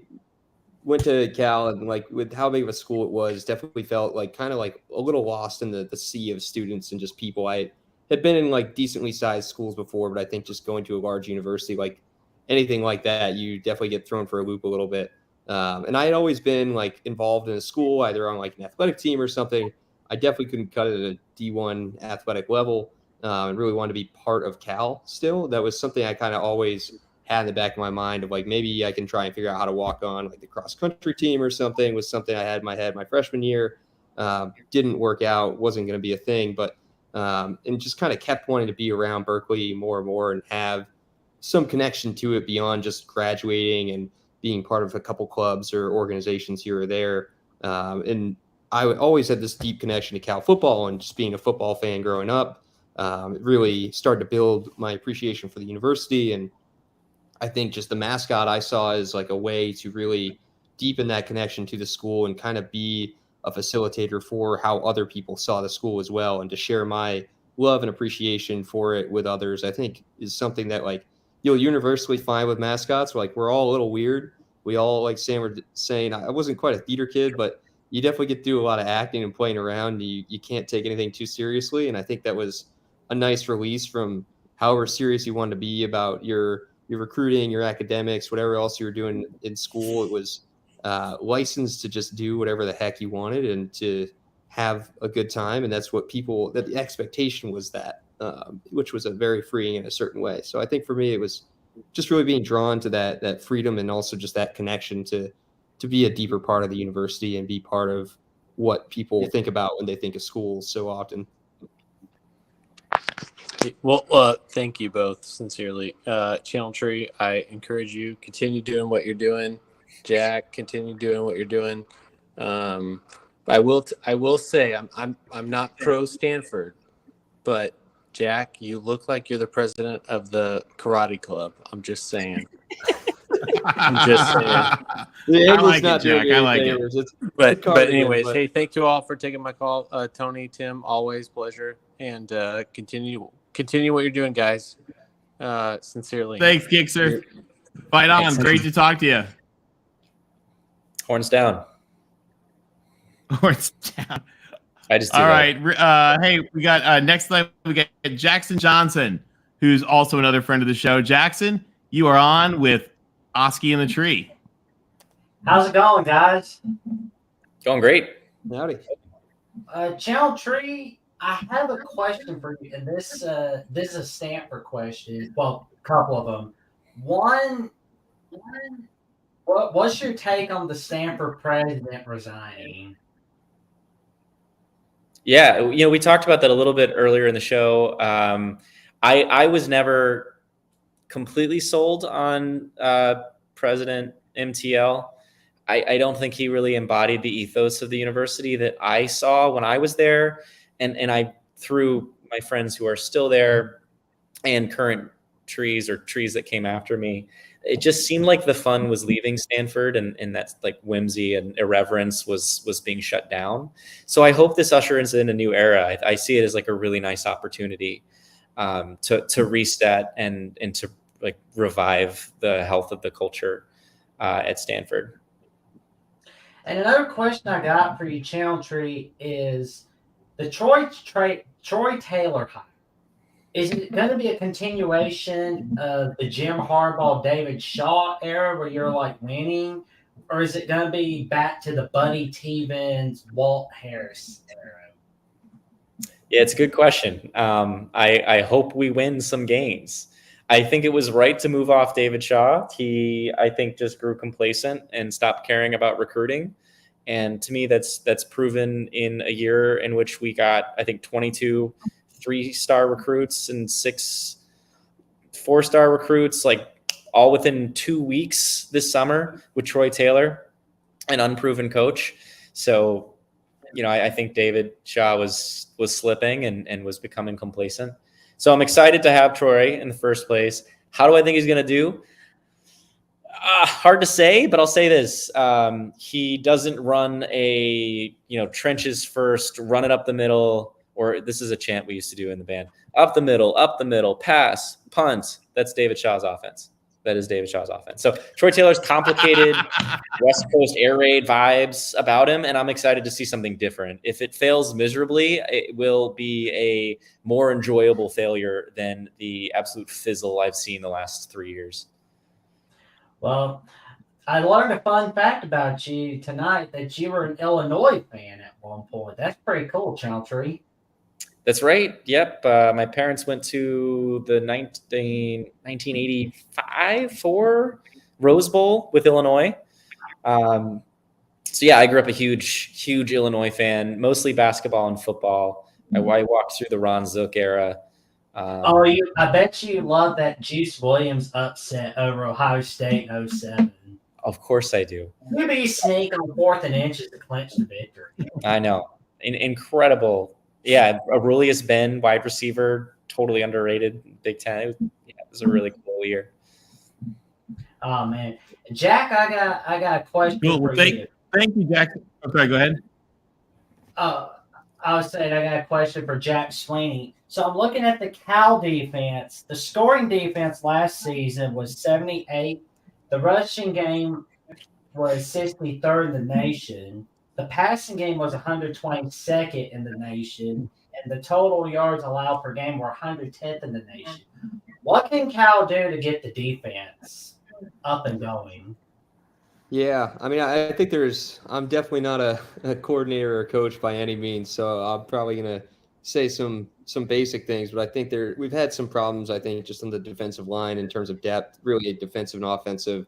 went to Cal, and like with how big of a school it was, definitely felt like kind of like a little lost in the sea of students and just people. I had been in like decently sized schools before, but I think just going to a large university, like anything like that, you definitely get thrown for a loop a little bit. And I had always been like involved in a school, either on like an athletic team or something. I definitely couldn't cut it at a D1 athletic level, and really wanted to be part of Cal still. That was something I kind of always had in the back of my mind of like, maybe I can try and figure out how to walk on like the cross country team or something, was something I had in my head my freshman year. didn't work out, wasn't going to be a thing, but and just kind of kept wanting to be around Berkeley more and more and have some connection to it beyond just graduating and being part of a couple clubs or organizations here or there. And I always had this deep connection to Cal football, and just being a football fan growing up, it really started to build my appreciation for the university. And I think just the mascot I saw as like a way to really deepen that connection to the school and kind of be a facilitator for how other people saw the school as well, and to share my love and appreciation for it with others, I think is something that like you'll universally find with mascots. Like, we're all a little weird. We all, like Sam were saying, I wasn't quite a theater kid, but you definitely get to do a lot of acting and playing around. You can't take anything too seriously. And I think that was a nice release from however serious you wanted to be about your recruiting, your academics, whatever else you were doing in school. It was licensed to just do whatever the heck you wanted and to have a good time. And that's what that the expectation was that, which was a very freeing in a certain way. So I think for me, it was just really being drawn to that freedom, and also just that connection to be a deeper part of the university and be part of what people think about when they think of schools so often. Well, thank you both sincerely. Channel Tree, I encourage you, continue doing what you're doing. Jack, continue doing what you're doing. I will say I'm not pro Stanford, but Jack, you look like you're the president of the karate club. I'm just saying. I'm just saying. I like it, Jack. I like it. But anyways, hey, thank you all for taking my call. Tony, Tim, always pleasure. And continue what you're doing, guys. Sincerely. Thanks, Gixer. Fight on. Excellent. Great to talk to you. Horns down. Horns down. I just do all that. right. Hey, we got next up, we got Jackson Johnson, who's also another friend of the show. Jackson, you are on with OSKI in the Tree. How's it going, guys? Going great. Howdy. Channel Tree, I have a question for you, and this is a Stanford question. Well, a couple of them. One, what's your take on the Stanford president resigning? Yeah, we talked about that a little bit earlier in the show. I was never completely sold on President MTL. I don't think he really embodied the ethos of the university that I saw when I was there. And I, through my friends who are still there and current trees or trees that came after me, it just seemed like the fun was leaving Stanford, and that's like whimsy and irreverence was being shut down. So I hope this ushers in a new era. I see it as like a really nice opportunity to reset and to like revive the health of the culture at Stanford. And another question I got for you, Channel Tree, is the Troy Taylor hire. Is it going to be a continuation of the Jim Harbaugh, David Shaw era where you're like winning? Or is it going to be back to the Buddy Tevens, Walt Harris era? Yeah, it's a good question. I hope we win some games. I think it was right to move off David Shaw. He, I think, just grew complacent and stopped caring about recruiting. And to me, that's proven in a year in which we got, I think, 22 3-star recruits and 6 4-star recruits, like all within 2 weeks this summer with Troy Taylor, an unproven coach. So, I think David Shaw was slipping and was becoming complacent. So I'm excited to have Troy in the first place. How do I think he's going to do? Hard to say, but I'll say this. He doesn't run a, trenches first, run it up the middle, or this is a chant we used to do in the band. Up the middle, pass, punt. That's David Shaw's offense. That is David Shaw's offense. So Troy Taylor's complicated West Coast air raid vibes about him, and I'm excited to see something different. If it fails miserably, it will be a more enjoyable failure than the absolute fizzle I've seen the last 3 years. Well, I learned a fun fact about you tonight, that you were an Illinois fan at one point. That's pretty cool, Channel Tree. That's right. Yep. My parents went to the 1985 Rose Bowl with Illinois. So yeah, I grew up a huge Illinois fan, mostly basketball and football. I walked through the Ron Zook era. I bet you love that Juice Williams upset over Ohio State in 07. Of course I do. QB sneak on 4th and inches to clinch the victory. I know. Incredible. Yeah, Aurelius Ben, wide receiver, totally underrated, Big Ten. It was a really cool year. Oh man, Jack, I got a question for you. Thank you, Jack. Okay, go ahead. I was saying I got a question for Jack Sweeney. So I'm looking at the Cal defense. The scoring defense last season was 78. The rushing game was 63rd in the nation. The passing game was 122nd in the nation. And the total yards allowed per game were 110th in the nation. What can Cal do to get the defense up and going? Yeah, I mean, I think I'm definitely not a coordinator or coach by any means, so I'm probably going to say some basic things, but I think we've had some problems, I think, just on the defensive line in terms of depth, really defensive and offensive.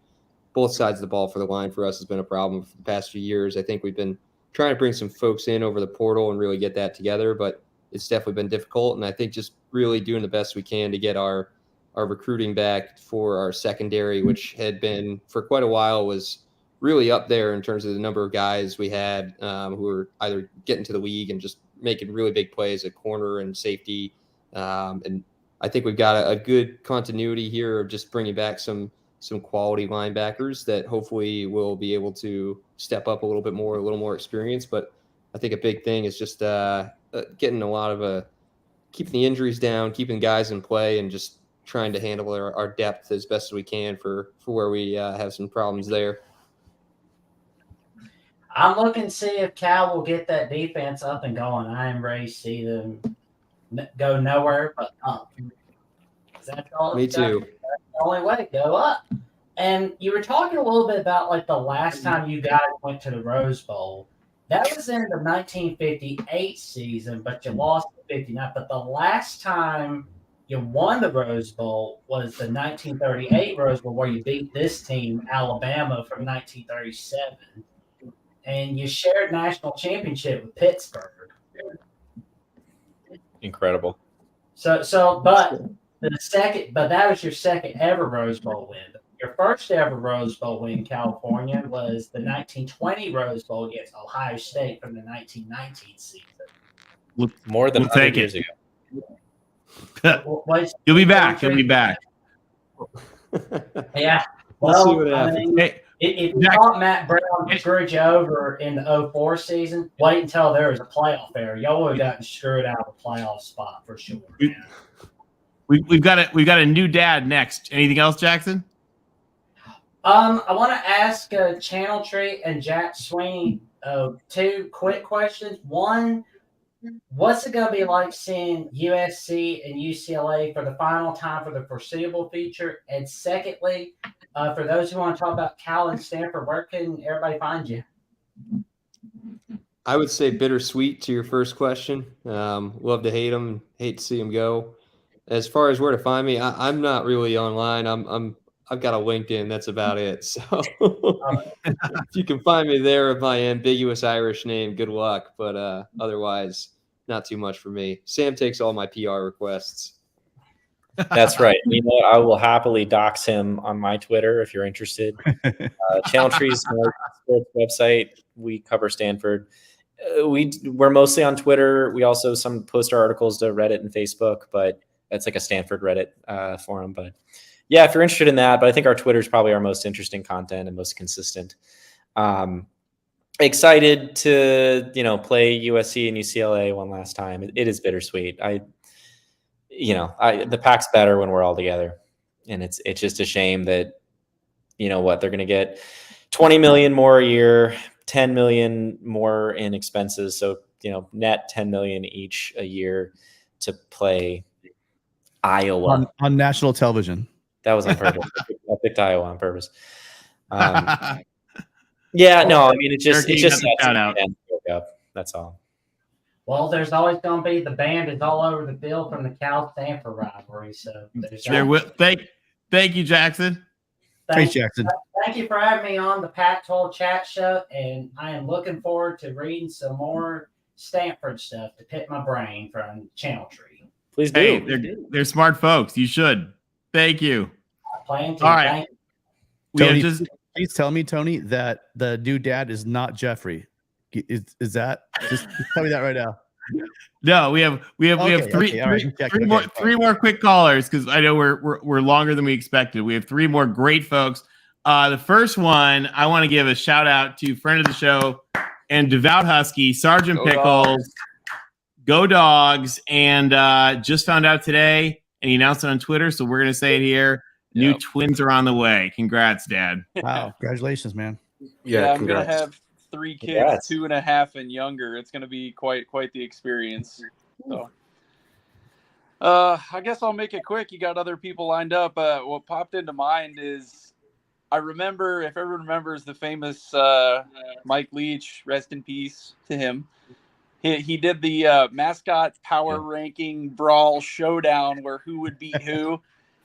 Both sides of the ball for the line for us has been a problem for the past few years. I think we've been trying to bring some folks in over the portal and really get that together, but it's definitely been difficult, and I think just really doing the best we can to get our recruiting back for our secondary, which had been for quite a while was really up there in terms of the number of guys we had who were either getting to the league and just making really big plays at corner and safety. And I think we've got a good continuity here of just bringing back some quality linebackers that hopefully will be able to step up a little bit more, a little more experience. But I think a big thing is just getting a lot of keeping the injuries down, keeping guys in play, and just trying to handle our depth as best as we can for where we have some problems there. I'm looking to see if Cal will get that defense up and going. I am ready to see them go nowhere but up. That's all. Me too. That's the only way, go up. And you were talking a little bit about like the last time you guys went to the Rose Bowl. That was in the 1958 season, but you lost in 59. But the last time you won the Rose Bowl was the 1938 Rose Bowl, where you beat this team, Alabama, from 1937. And you shared national championship with Pittsburgh. Incredible. But that was your second ever Rose Bowl win. Your first ever Rose Bowl win in California was the 1920 Rose Bowl against Ohio State from the 1919 season. More than 100 years ago. You'll be back. You'll be back. Yeah. We'll see what happens. If you thought Matt Brown screwed you over in the 04 season, wait until there was a playoff era. Y'all would have gotten screwed out of a playoff spot for sure. We've got a new dad next. Anything else, Jackson? I want to ask Channel Tree and Jack Sweeney two quick questions. One, what's it going to be like seeing USC and UCLA for the final time for the foreseeable future? And secondly, for those who want to talk about Cal and Stanford, where can everybody find you? I would say bittersweet to your first question. Love to hate them, hate to see them go. As far as where to find me, I'm not really online. I've got a LinkedIn. That's about it. So if you can find me there with my ambiguous Irish name, good luck. But otherwise, not too much for me. Sam takes all my PR requests. That's right. You know what? I will happily dox him on my Twitter if you're interested. Channel Tree's sports website. We cover Stanford. We're mostly on Twitter. We also post our articles to Reddit and Facebook, but that's like a Stanford Reddit forum. But yeah, if you're interested in that, but I think our Twitter is probably our most interesting content and most consistent. Excited to play USC and UCLA one last time. It is bittersweet. The Pac's better when we're all together, and it's just a shame that they're going to get $20 million more a year, $10 million more in expenses, so net $10 million each a year to play Iowa on national television. That was on purpose. I picked Iowa on purpose. Yeah, no, I mean it's just that's all. Well, there's always going to be the band is all over the field from the Cal Stanford rivalry. So thank you, Jackson. Thanks, Jackson. Thank you for having me on the Pac-12 chat show, and I am looking forward to reading some more Stanford stuff to pick my brain from Channel Tree. Please do. Hey, they're smart folks. You should. Thank you. Plan to. All right. Thank you. Tony, please tell me, Tony, that the new dad is not Jeffrey. Is that? Just tell me that right now. No, we have three more quick callers because I know we're longer than we expected. We have three more great folks. The first one, I want to give a shout out to friend of the show and devout Husky, Sergeant Pickles. Go Dogs! And just found out today, and he announced it on Twitter, so we're gonna say it here. New twins are on the way. Congrats, Dad. Wow, congratulations, man. Yeah, I'm congrats. gonna have 3 kids, Congrats. 2.5 and younger. It's gonna be quite the experience. So, I guess I'll make it quick. You got other people lined up. What popped into mind is I remember, if everyone remembers, the famous Mike Leach, rest in peace to him. He did the mascot power ranking brawl showdown where who would beat who.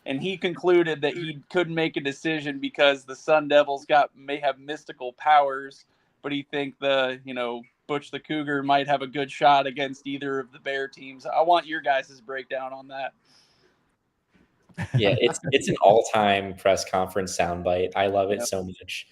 And he concluded that he couldn't make a decision because the Sun Devils may have mystical powers, but he think Butch the Cougar might have a good shot against either of the Bear teams. I want your guys' breakdown on that. Yeah, it's an all-time press conference soundbite. I love it so much.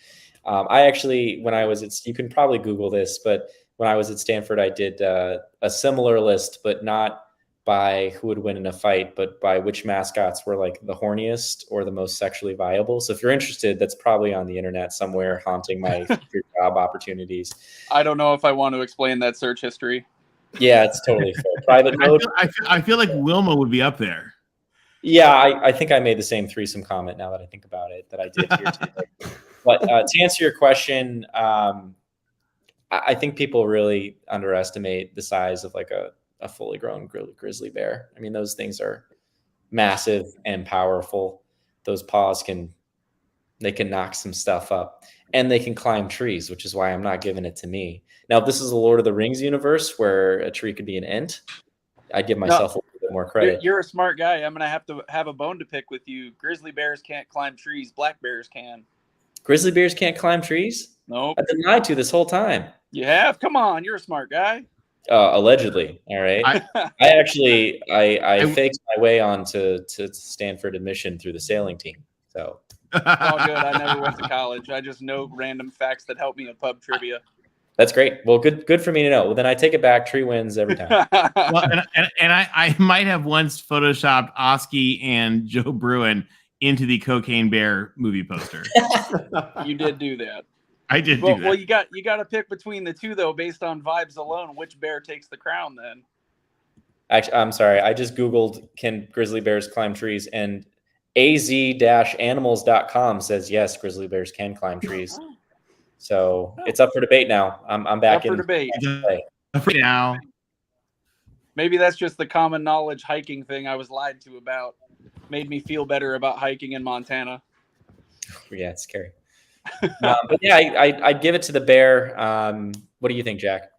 I actually, when I was you can probably Google this, but when I was at Stanford, I did a similar list, but not by who would win in a fight, but by which mascots were like the horniest or the most sexually viable. So if you're interested, that's probably on the internet somewhere, haunting my future job opportunities. I don't know if I want to explain that search history. Yeah, it's totally fair. Private mode. I feel like Wilma would be up there. Yeah, I think I made the same threesome comment now that I think about it that I did here today. But to answer your question, I think people really underestimate the size of like a fully grown grizzly bear. I mean, those things are massive and powerful. Those paws can knock some stuff up, and they can climb trees, which is why I'm not giving it to me. Now, if this is the Lord of the Rings universe where a tree could be an ent, I'd give myself a little bit more credit. You're a smart guy. I'm going to have a bone to pick with you. Grizzly bears can't climb trees. Black bears can. Grizzly bears can't climb trees? Nope. I've been lied to this whole time. You have? Come on. You're a smart guy. Allegedly. All right. I faked my way on to Stanford admission through the sailing team. So All good. I never went to college. I just know random facts that help me in pub trivia. that's great. Well, good for me to know. Well, then I take it back. Tree wins every time. Well, and I might have once photoshopped OSKI and Joe Bruin into the Cocaine Bear movie poster. You did do that. I did do that. Well, you got to pick between the two though, based on vibes alone. Which bear takes the crown then? Actually, I'm sorry. I just Googled, can grizzly bears climb trees? And az-animals.com says, yes, grizzly bears can climb trees. So it's up for debate now. I'm back Up for debate. Now, Maybe that's just the common knowledge hiking thing I was lied to about. Made me feel better about hiking in Montana. Yeah, it's scary. But yeah, I'd give it to the bear. What do you think, Jack?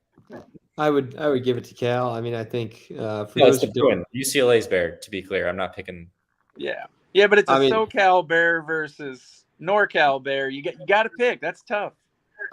I would give it to Cal. I mean, I think for No, it's those the Bruin. UCLA's bear, to be clear. I'm not picking. Yeah, but it's a SoCal bear versus NorCal bear. You got to pick. That's tough.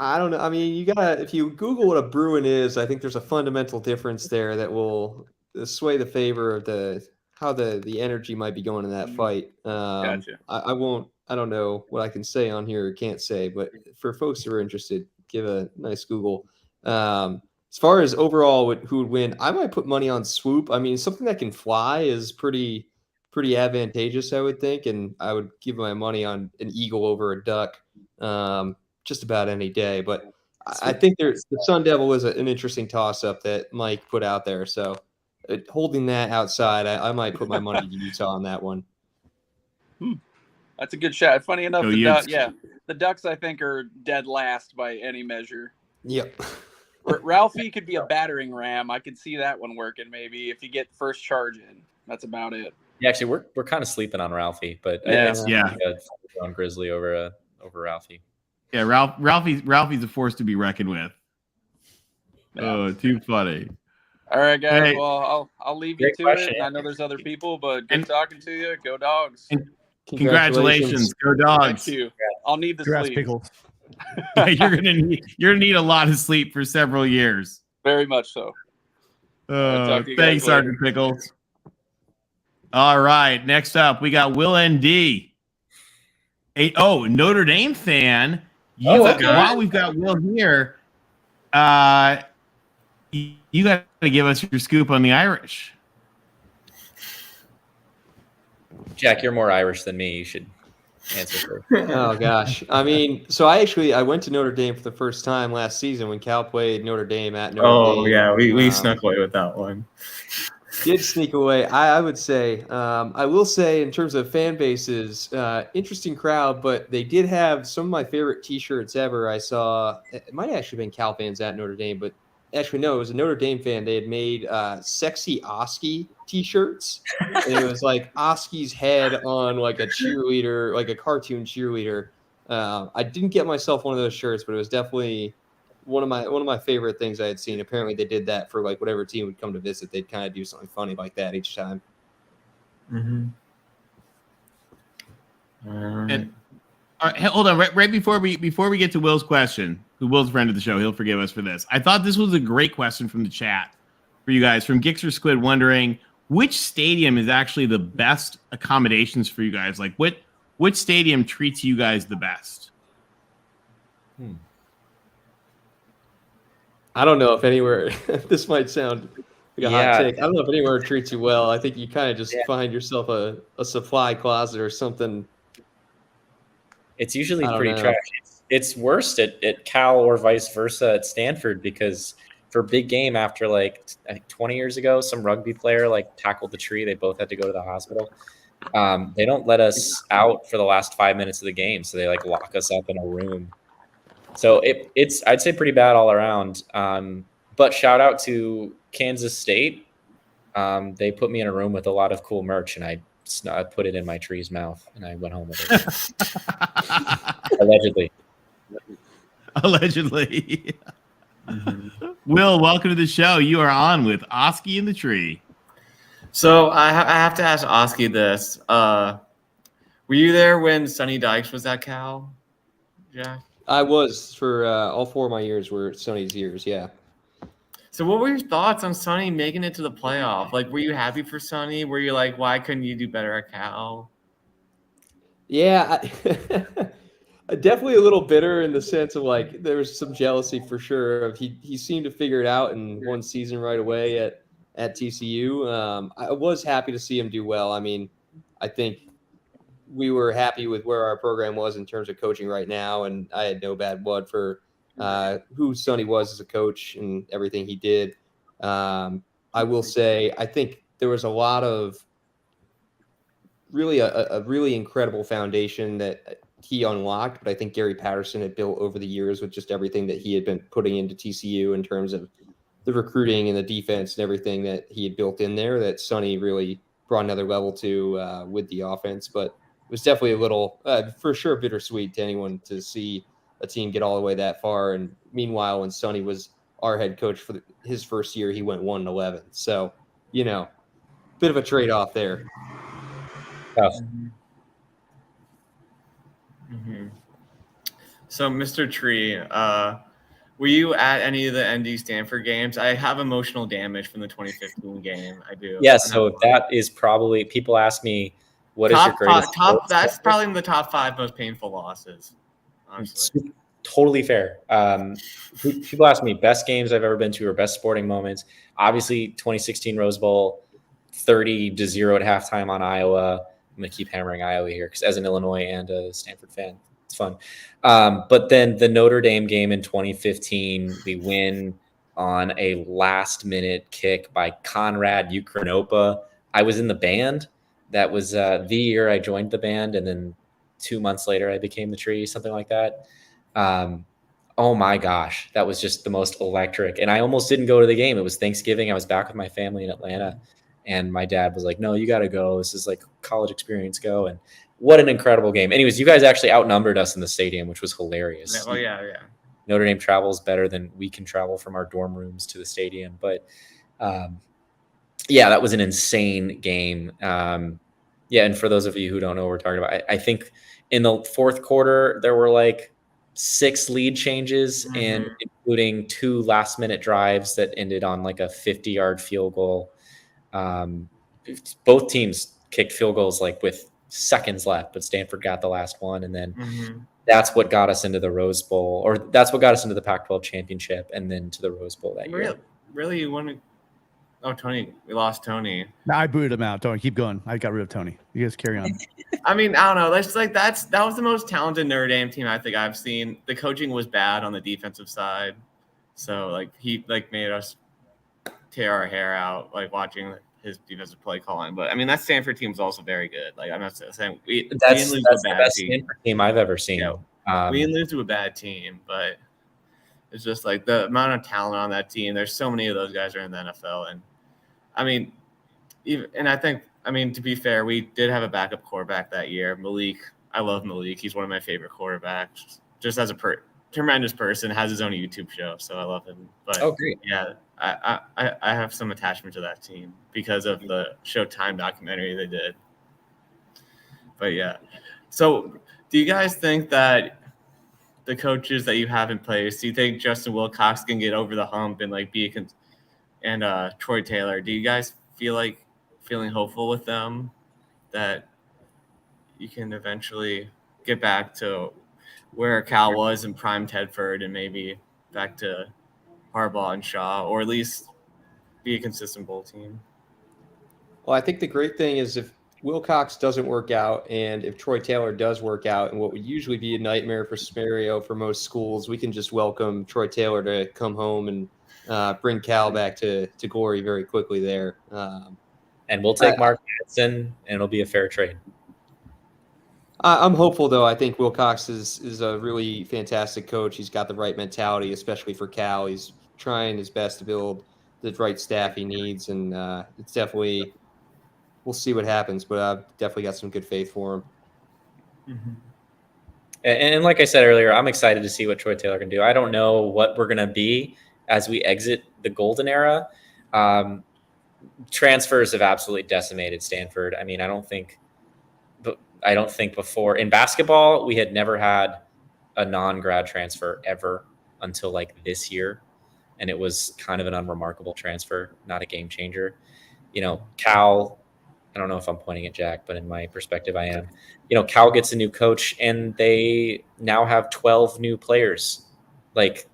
I don't know. I mean, you gotta, if you Google what a Bruin is, I think there's a fundamental difference there that will sway the favor of how the energy might be going in that fight. Gotcha. I don't know what I can say on here or can't say, but for folks who are interested, give a nice Google. As far as overall who would win, I might put money on Swoop. I mean, something that can fly is pretty advantageous, I would think, and I would give my money on an eagle over a duck just about any day. But I think the Sun Devil was an interesting toss-up that Mike put out there. So holding that outside, I might put my money to Utah on that one. That's a good shot. Funny enough, Go the Ducks I think are dead last by any measure. Yep. Ralphie could be a battering ram. I could see that one working maybe if you get first charge in. That's about it. Yeah, actually, we're kind of sleeping on Ralphie, but on Grizzly over Ralphie. Yeah, Ralphie's a force to be reckoned with. Oh, too funny. All right, guys. Hey. Well, I'll leave you Great to question. it. I know there's other people, but good talking to you. Go Dogs. Congratulations. Go Dogs. Thank you. I'll need the Congrats, sleep. Pickles. You're gonna need a lot of sleep for several years. Very much so. Talk to you guys Thanks, later. Sergeant Pickles. All right, next up we got Will ND. Notre Dame fan. While we've got Will here, you got to give us your scoop on the Irish. Jack, you're more Irish than me. You should answer first. Oh gosh, I mean, so I went to Notre Dame for the first time last season when Cal played Notre Dame at Notre Dame. Oh yeah, we snuck away with that one. Did sneak away. I would say, I will say in terms of fan bases, interesting crowd, but they did have some of my favorite T-shirts ever. I saw, it might have actually been Cal fans at Notre Dame, but actually no, it was a Notre Dame fan. They had made sexy OSKI T-shirts, and it was like OSKI's head on like a cheerleader, like a cartoon cheerleader. I didn't get myself one of those shirts, but it was definitely one of my favorite things I had seen. Apparently they did that for like whatever team would come to visit. They'd kind of do something funny like that each time. Mm-hmm. And hold on, right before we get to Will's question, who Will's a friend of the show, he'll forgive us for this. I thought this was a great question from the chat for you guys, from Gixxer Squid, wondering which stadium is actually the best accommodations for you guys. Like which stadium treats you guys the best? I don't know if anywhere, this might sound like a hot take. I don't know if anywhere treats you well. I think you kind of just find yourself a supply closet or something. It's usually pretty trashy. It's worst at Cal or vice versa at Stanford, because for big game after like I think 20 years ago, some rugby player like tackled the tree. They both had to go to the hospital. They don't let us out for the last 5 minutes of the game, so they like lock us up in a room. So it's I'd say pretty bad all around. But shout out to Kansas State. They put me in a room with a lot of cool merch, and I put it in my tree's mouth, and I went home with it. Allegedly. Allegedly. Will, welcome to the show. You are on with OSKI in the tree. So I have to ask OSKI this. Were you there when Sonny Dykes was at Cal, Jack? I was for all 4 of my years were Sonny's years, yeah. So what were your thoughts on Sonny making it to the playoff? Like, were you happy for Sonny? Were you like, why couldn't you do better at Cal? Yeah, definitely a little bitter in the sense of like there was some jealousy for sure. He seemed to figure it out in one season right away at TCU. I was happy to see him do well. I mean, I think we were happy with where our program was in terms of coaching right now, and I had no bad blood for who Sonny was as a coach and everything he did. I will say I think there was a lot of really a really incredible foundation that he unlocked, but I think Gary Patterson had built over the years with just everything that he had been putting into TCU in terms of the recruiting and the defense and everything that he had built in there, that Sonny really brought another level to with the offense. But it was definitely a little, for sure, bittersweet to anyone to see a team get all the way that far. And meanwhile, when Sonny was our head coach for his first year, he went 1-11. So, bit of a trade-off there. Mm-hmm. So, Mr. Tree, were you at any of the ND Stanford games? I have emotional damage from the 2015 game. I do. Yeah, so that is probably, people ask me, what is your greatest? That's probably in the top 5 most painful losses, honestly. Totally fair. People ask me best games I've ever been to or best sporting moments. Obviously, 2016 Rose Bowl, 30-0 at halftime on Iowa. I'm going to keep hammering Iowa here because as an Illinois and a Stanford fan, it's fun. But then the Notre Dame game in 2015, we win on a last-minute kick by Conrad Ukronopa. I was in the band. That was the year I joined the band, and then 2 months later I became the Tree, something like that. Oh my gosh, that was just the most electric. And I almost didn't go to the game. It was Thanksgiving. I was back with my family in Atlanta, and my dad was like, no, you got to go. This is like college experience, go. And what an incredible game. Anyways, you guys actually outnumbered us in the stadium, which was hilarious. Oh yeah. Notre Dame travels better than we can travel from our dorm rooms to the stadium. But yeah, that was an insane game. Yeah, and for those of you who don't know what we're talking about, I think in the fourth quarter there were like 6 lead changes, and including 2 last-minute drives that ended on like a 50-yard field goal. Both teams kicked field goals like with seconds left, but Stanford got the last one, and then that's what got us into the Rose Bowl, or that's what got us into the Pac-12 championship, and then to the Rose Bowl that year. Really, you want to? Oh, Tony, we lost Tony. No, I booted him out. Tony, keep going. I got rid of Tony. You guys carry on. I mean, I don't know. That was the most talented Notre Dame team I think I've seen. The coaching was bad on the defensive side, so like he like made us tear our hair out like watching his defensive play calling. But I mean, that Stanford team was also very good. Like I'm not saying that's the best Stanford team I've ever seen. You know, we didn't lose to a bad team, but it's just like the amount of talent on that team. There's so many of those guys are in the NFL, and I mean, to be fair, we did have a backup quarterback that year, Malik. I love Malik. He's one of my favorite quarterbacks. Just as a tremendous person, has his own YouTube show, so I love him. But great. Yeah, I have some attachment to that team because of the Showtime documentary they did. But yeah, so do you guys think that the coaches that you have in place, do you think Justin Wilcox can get over the hump and like be and Troy Taylor, do you guys feeling hopeful with them that you can eventually get back to where Cal was in prime Tedford and maybe back to Harbaugh and Shaw, or at least be a consistent bowl team? Well, I think the great thing is if Wilcox doesn't work out and if Troy Taylor does work out, and what would usually be a nightmare for scenario for most schools, we can just welcome Troy Taylor to come home and bring Cal back to glory very quickly there. And we'll take Mark Madsen, and it'll be a fair trade. I'm hopeful, though. I think Wilcox is a really fantastic coach. He's got the right mentality, especially for Cal. He's trying his best to build the right staff he needs, and it's definitely – we'll see what happens, but I've definitely got some good faith for him. And like I said earlier, I'm excited to see what Troy Taylor can do. I don't know what we're going to be as we exit the golden era. Transfers have absolutely decimated Stanford. I mean, I don't think before in basketball, we had never had a non-grad transfer ever until like this year. And it was kind of an unremarkable transfer, not a game changer. You know, Cal, I don't know if I'm pointing at Jack, but in my perspective, I am. You know, Cal gets a new coach and they now have 12 new players. Like,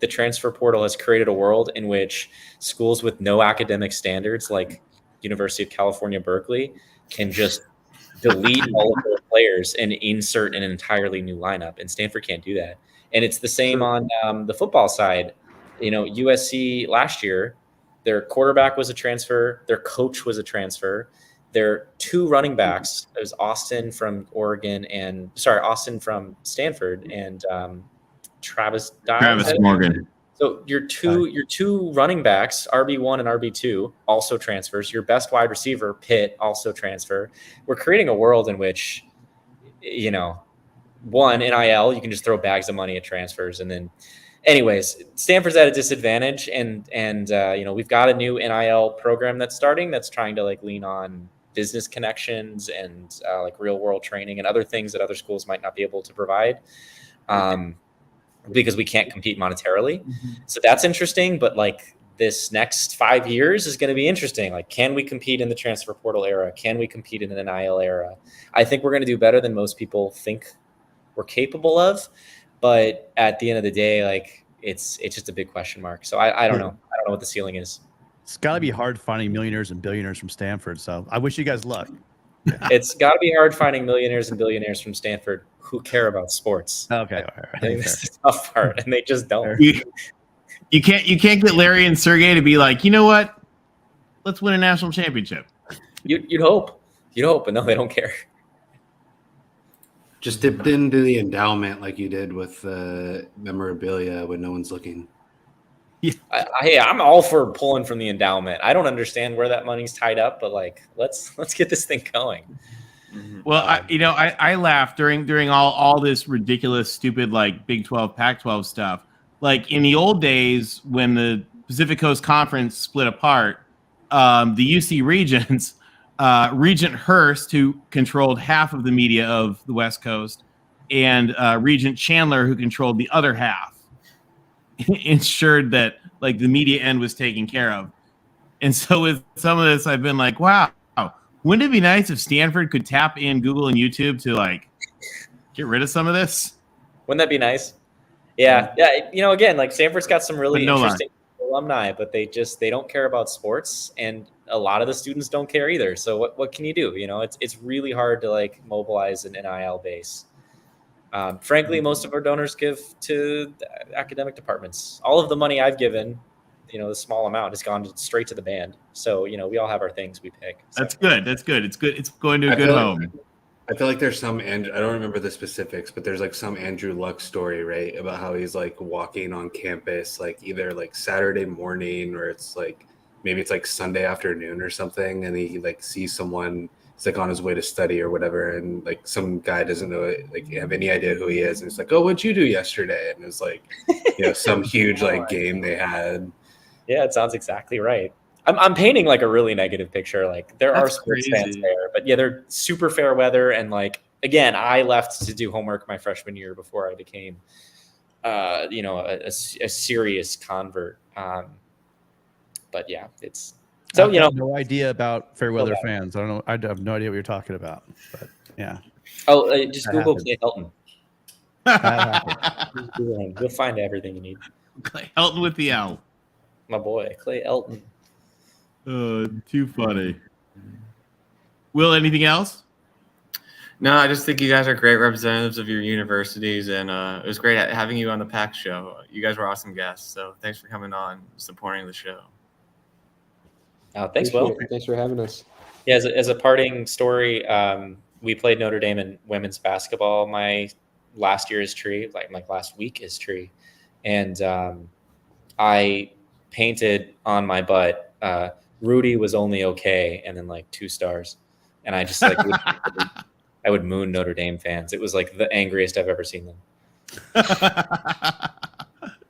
the transfer portal has created a world in which schools with no academic standards, like University of California, Berkeley, can just delete all of their players and insert an entirely new lineup. And Stanford can't do that. And it's the same on the football side. You know, USC last year, their quarterback was a transfer. Their coach was a transfer. Their 2 running backs, it was Austin from Stanford, and Travis Morgan. So your two running backs, RB1 and RB2, also transfers. Your best wide receiver, Pitt, also transfer. We're creating a world in which, you know, one, NIL, you can just throw bags of money at transfers. And then, anyways, Stanford's at a disadvantage. And you know, we've got a new NIL program that's starting that's trying to like lean on business connections and like real world training and other things that other schools might not be able to provide. Because we can't compete monetarily. So that's interesting. But like this next 5 years is going to be interesting. Like, can we compete in the transfer portal era? Can we compete in the NIL era? I think we're going to do better than most people think we're capable of. But at the end of the day, like it's just a big question mark. So I don't know. I don't know what the ceiling is. It's got to be hard finding millionaires and billionaires from Stanford. So I wish you guys luck. It's got to be hard finding millionaires and billionaires from Stanford who care about sports. Okay, all right. I think that's the tough part, and they just don't. You can't get Larry and Sergey to be like, you know what? Let's win a national championship. You'd hope, but no, they don't care. Just dipped into the endowment like you did with memorabilia when no one's looking. Hey, I'm all for pulling from the endowment. I don't understand where that money's tied up, but like, let's get this thing going. Well, I laughed during all this ridiculous, stupid, like Big 12, Pac-12 stuff. Like in the old days when the Pacific Coast Conference split apart, the UC Regents Regent Hurst, who controlled half of the media of the West Coast, and Regent Chandler, who controlled the other half, ensured that like the media end was taken care of. And so with some of this, I've been like, wow, wouldn't it be nice if Stanford could tap in Google and YouTube to like get rid of some of this? Wouldn't that be nice? Yeah. Again, like Stanford's got some really interesting alumni, but they don't care about sports, and a lot of the students don't care either. So what can you do? It's really hard to like mobilize an NIL base. Frankly, most of our donors give to the academic departments. All of the money I've given, the small amount has gone straight to the band. So, we all have our things we pick. So. That's good. It's good. It's going to a good home. I feel like there's some, and I don't remember the specifics, but there's like some Andrew Luck story, right? About how he's like walking on campus, like either like Saturday morning or it's like, maybe it's like Sunday afternoon or something. And he like sees someone, he's like on his way to study or whatever. And like some guy doesn't know, like have any idea who he is. And it's like, oh, what'd you do yesterday? And it's like, some huge like game they had. Yeah, it sounds exactly right. I'm painting like a really negative picture. Like there are sports fans there, but yeah, they're super fair weather. And like, again, I left to do homework my freshman year before I became, a serious convert. But yeah, it's so, I have no idea about fair weather fans. I don't know. I have no idea what you're talking about, but yeah. Oh, just Google Clay Helton. You'll find everything you need. Clay Helton with the L. My boy, Clay Helton. Too funny. Will, anything else? No, I just think you guys are great representatives of your universities, and it was great having you on the PAC show. You guys were awesome guests, so thanks for coming on, supporting the show. Thanks, Will. Thanks for having us. Yeah, as a parting story, we played Notre Dame in women's basketball my last year as Tree, like last week as Tree, and I painted on my butt Rudy was only okay, and then like 2 stars, and I just like I would moon Notre Dame fans. It was like the angriest I've ever seen them.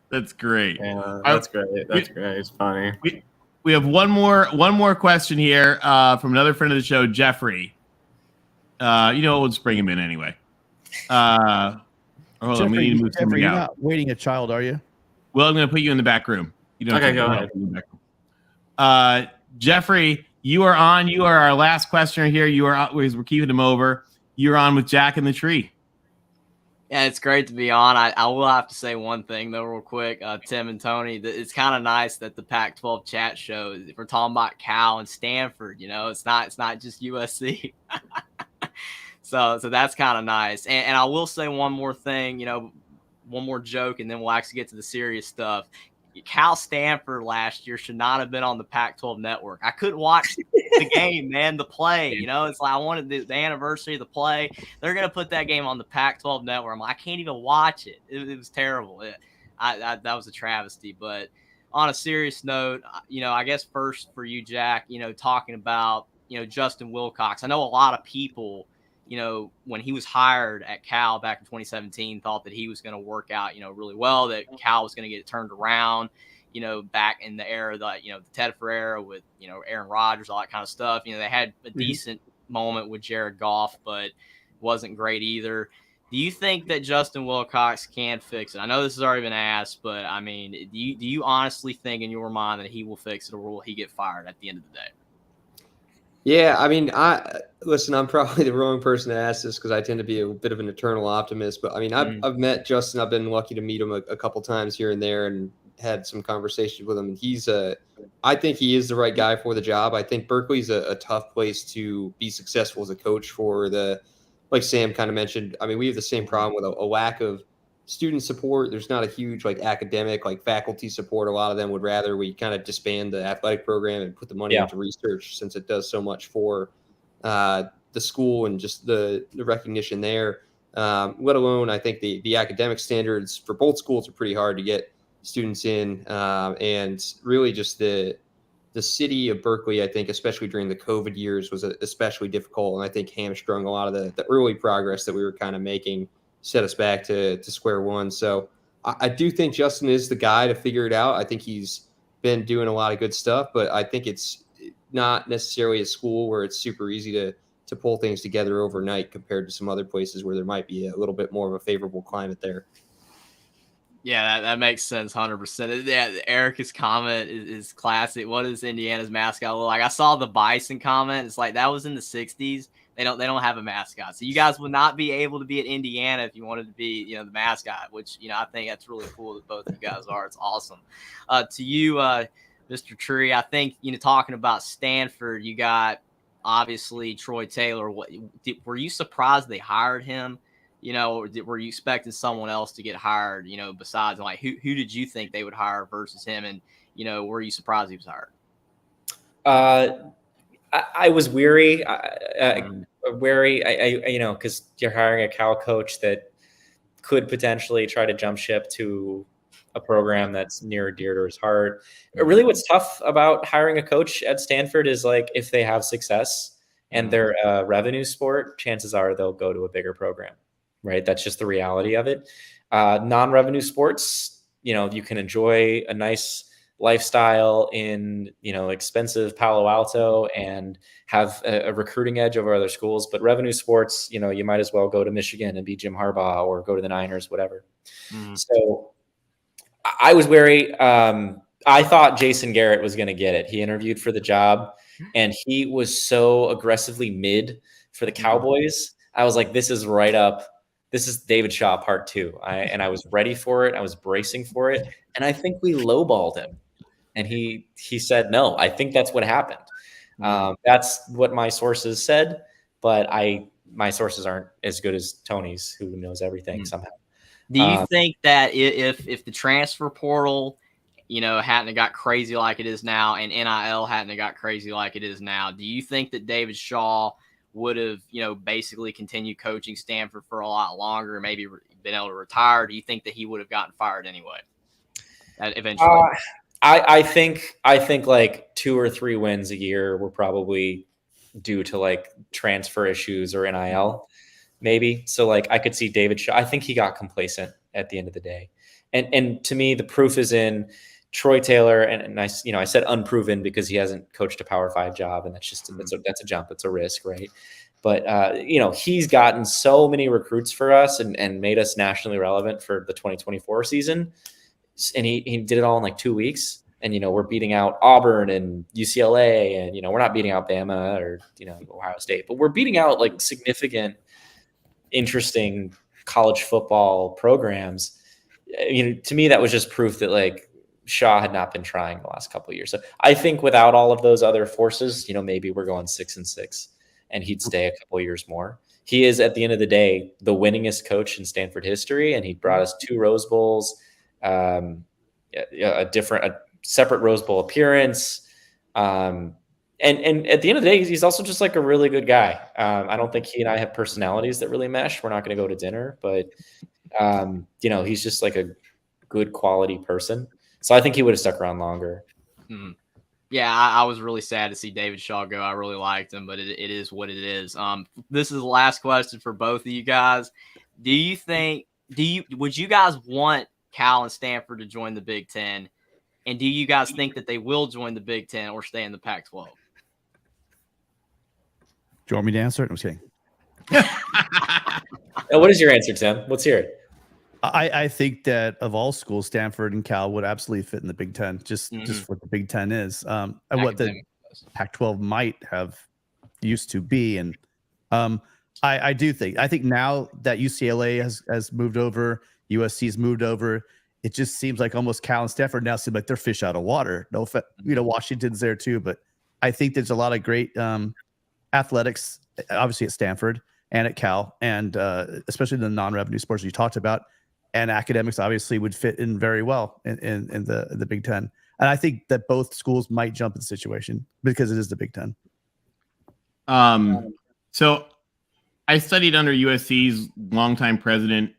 That's great. Yeah, that's great. That's great. It's funny. We have one more question here from another friend of the show, Jeffrey. We'll just bring him in anyway. Hold Jeffrey, on, we need to move something you're out. not waiting a child, are you? Well, I'm going to put you in the back room. You don't Okay, go ahead. Jeffrey, you are on. You are our last questioner here. You are we're keeping him over. You're on with Jack and the Tree. Yeah, it's great to be on. I will have to say one thing though, real quick, Tim and Tony. It's kind of nice that the Pac-12 chat show, we're talking about Cal and Stanford. It's not just USC. so that's kind of nice. And I will say one more thing. One more joke, and then we'll actually get to the serious stuff. Cal Stanford last year should not have been on the Pac-12 network. I couldn't watch the game, man, the play. It's like I wanted the anniversary of the play. They're going to put that game on the Pac-12 network. I'm like, I can't even watch it. It was terrible. That was a travesty. But on a serious note, I guess first for you, Jack, talking about, Justin Wilcox. I know a lot of people, when he was hired at Cal back in 2017, thought that he was going to work out, really well, that Cal was going to get it turned around, back in the era that, the Tedford era with, Aaron Rodgers, all that kind of stuff. They had a decent moment with Jared Goff, but wasn't great either. Do you think that Justin Wilcox can fix it? I know this has already been asked, but I mean, do you honestly think in your mind that he will fix it, or will he get fired at the end of the day? Yeah, I mean, I'm probably the wrong person to ask this because I tend to be a bit of an eternal optimist. But I mean, I've met Justin. I've been lucky to meet him a couple times here and there, and had some conversations with him. And I think he is the right guy for the job. I think Berkeley's a tough place to be successful as a coach for like Sam kind of mentioned. I mean, we have the same problem with a lack of student support. There's not a huge academic faculty support. A lot of them would rather we kind of disband the athletic program and put the money into research, since it does so much for the school and just the recognition there. Let alone, I think the academic standards for both schools are pretty hard to get students in, and really just the city of Berkeley, I think, especially during the COVID years, was especially difficult, and I think hamstrung a lot of the early progress that we were kind of making, set us back to square one. So I do think Justin is the guy to figure it out. I think he's been doing a lot of good stuff, but I think it's not necessarily a school where it's super easy to pull things together overnight compared to some other places where there might be a little bit more of a favorable climate there. Yeah, that makes sense, 100%. Yeah, Erica's comment is classic. What is Indiana's mascot look like? I saw the bison comment. It's like that was in the '60s. They don't have a mascot, so you guys would not be able to be at Indiana if you wanted to be, the mascot. Which I think that's really cool that both of you guys are. It's awesome. To you, Mr. Tree, I think talking about Stanford, you got obviously Troy Taylor. Were you surprised they hired him? Or were you expecting someone else to get hired, besides like who did you think they would hire versus him? And, were you surprised he was hired? I was wary, because you're hiring a Cal coach that could potentially try to jump ship to a program that's near and dear to his heart. Really, what's tough about hiring a coach at Stanford is like if they have success and they're a revenue sport, chances are they'll go to a bigger program. Right. That's just the reality of it. Non-revenue sports, you can enjoy a nice lifestyle in, expensive Palo Alto and have a recruiting edge over other schools. But revenue sports, you might as well go to Michigan and be Jim Harbaugh or go to the Niners, whatever. So I was wary. I thought Jason Garrett was going to get it. He interviewed for the job and he was so aggressively mid for the Cowboys. I was like, this is right up. This is David Shaw part 2. I was ready for it. I was bracing for it. And I think we lowballed him. And he said, no, I think that's what happened. That's what my sources said. But my sources aren't as good as Tony's, who knows everything somehow. Do you think that if the transfer portal, hadn't got crazy like it is now and NIL hadn't got crazy like it is now, do you think that David Shaw would have, basically continued coaching Stanford for a lot longer, maybe been able to retire? Do you think that he would have gotten fired anyway? Eventually, I think like 2 or 3 wins a year were probably due to like transfer issues or NIL, maybe. So like I could see David Shaw. I think he got complacent at the end of the day, and to me the proof is in Troy Taylor, and I said unproven because he hasn't coached a Power 5 job, and that's just that's a jump, it's a risk, right? But he's gotten so many recruits for us and made us nationally relevant for the 2024 season, and he did it all in like 2 weeks. And we're beating out Auburn and UCLA, and we're not beating out Bama or Ohio State, but we're beating out like significant, interesting college football programs. To me, that was just proof that like Shaw had not been trying the last couple of years. So I think without all of those other forces, maybe we're going 6-6 and he'd stay a couple of years more. He is, at the end of the day, the winningest coach in Stanford history. And he brought us 2 Rose Bowls, a separate Rose Bowl appearance. And at the end of the day, he's also just like a really good guy. I don't think he and I have personalities that really mesh. We're not going to go to dinner, but he's just like a good quality person. So I think he would have stuck around longer. Yeah, I was really sad to see David Shaw go. I really liked him, but it is what it is. This is the last question for both of you guys. Would you guys want Cal and Stanford to join the Big Ten? And do you guys think that they will join the Big Ten or stay in the Pac-12? Do you want me to answer it? I'm just kidding. What is your answer, Tim? Let's hear it. I think that of all schools, Stanford and Cal would absolutely fit in the Big Ten, just what the Big Ten is, and what the Pac-12 might have used to be. And I think now that UCLA has moved over, USC's moved over, it just seems like almost Cal and Stanford now seem like they're fish out of water. No, Washington's there too, but I think there's a lot of great athletics, obviously at Stanford and at Cal, and especially the non-revenue sports you talked about. And academics obviously would fit in very well in the Big Ten. And I think that both schools might jump in the situation because it is the Big Ten. So I studied under USC's longtime president,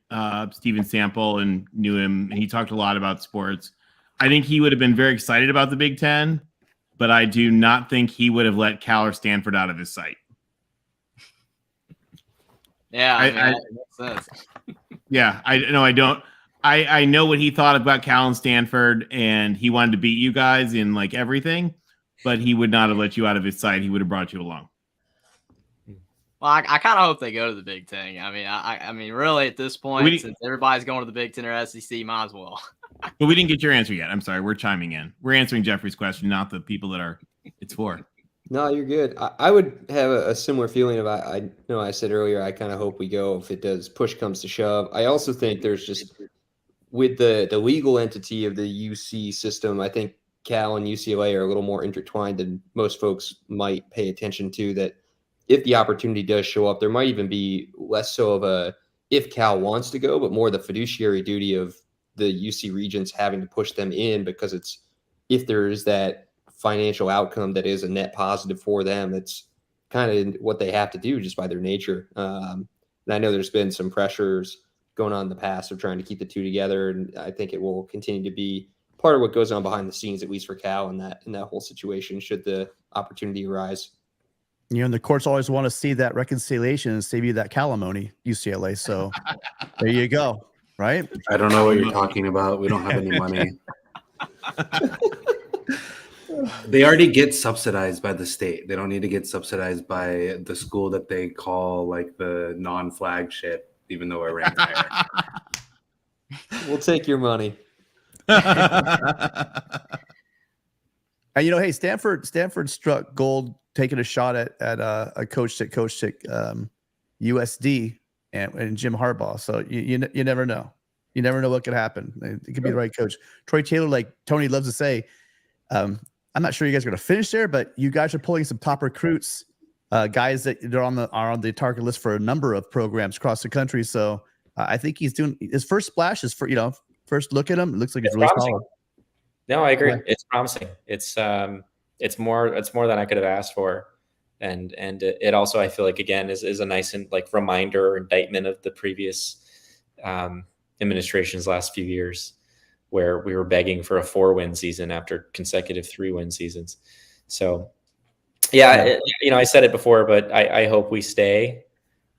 Stephen Sample, and knew him. And he talked a lot about sports. I think he would have been very excited about the Big Ten, but I do not think he would have let Cal or Stanford out of his sight. Yeah, that makes sense. Yeah, I don't. I know what he thought about Cal and Stanford, and he wanted to beat you guys in like everything. but he would not have let you out of his sight. He would have brought you along. Well, I kind of hope they go to the Big Ten. I mean, really, at this point, since everybody's going to the Big Ten or SEC, might as well. But we didn't get your answer yet. I'm sorry. We're chiming in. We're answering Jeffrey's question, not the people that it's for. No, you're good. I would have a similar feeling about. I know I said earlier. I kind of hope we go if it does. Push comes to shove. I also think there's just with the legal entity of the UC system. I think Cal and UCLA are a little more intertwined than most folks might pay attention to. That if the opportunity does show up, there might even be less so of a if Cal wants to go, but more the fiduciary duty of the UC regents having to push them in, because it's if there is that financial outcome that is a net positive for them, it's kind of what they have to do just by their nature. And I know there's been some pressures going on in the past of trying to keep the two together, and I think it will continue to be part of what goes on behind the scenes, at least for Cal in that whole situation, should the opportunity arise. And the courts always want to see that reconciliation and save you that calamony, UCLA. So there you go. Right? I don't know what you're talking about. We don't have any money. They already get subsidized by the state. They don't need to get subsidized by the school that they call like the non-flagship, even though we're ranked higher. We'll take your money. And hey, Stanford struck gold taking a shot at a coach that coached at USD and Jim Harbaugh. So you never know. You never know what could happen. It could be the right coach. Troy Taylor, like Tony loves to say, I'm not sure you guys are going to finish there, but you guys are pulling some top recruits, guys that are on the target list for a number of programs across the country. So I think he's doing his first splash is for first look at him. It looks like it's really solid. No, I agree. Yeah. It's promising. It's more than I could have asked for. And it also, I feel like, again, is a nice reminder or indictment of the previous administration's last few years, where we were begging for a 4-win season after consecutive 3-win seasons. So yeah, I said it before, but I hope we stay.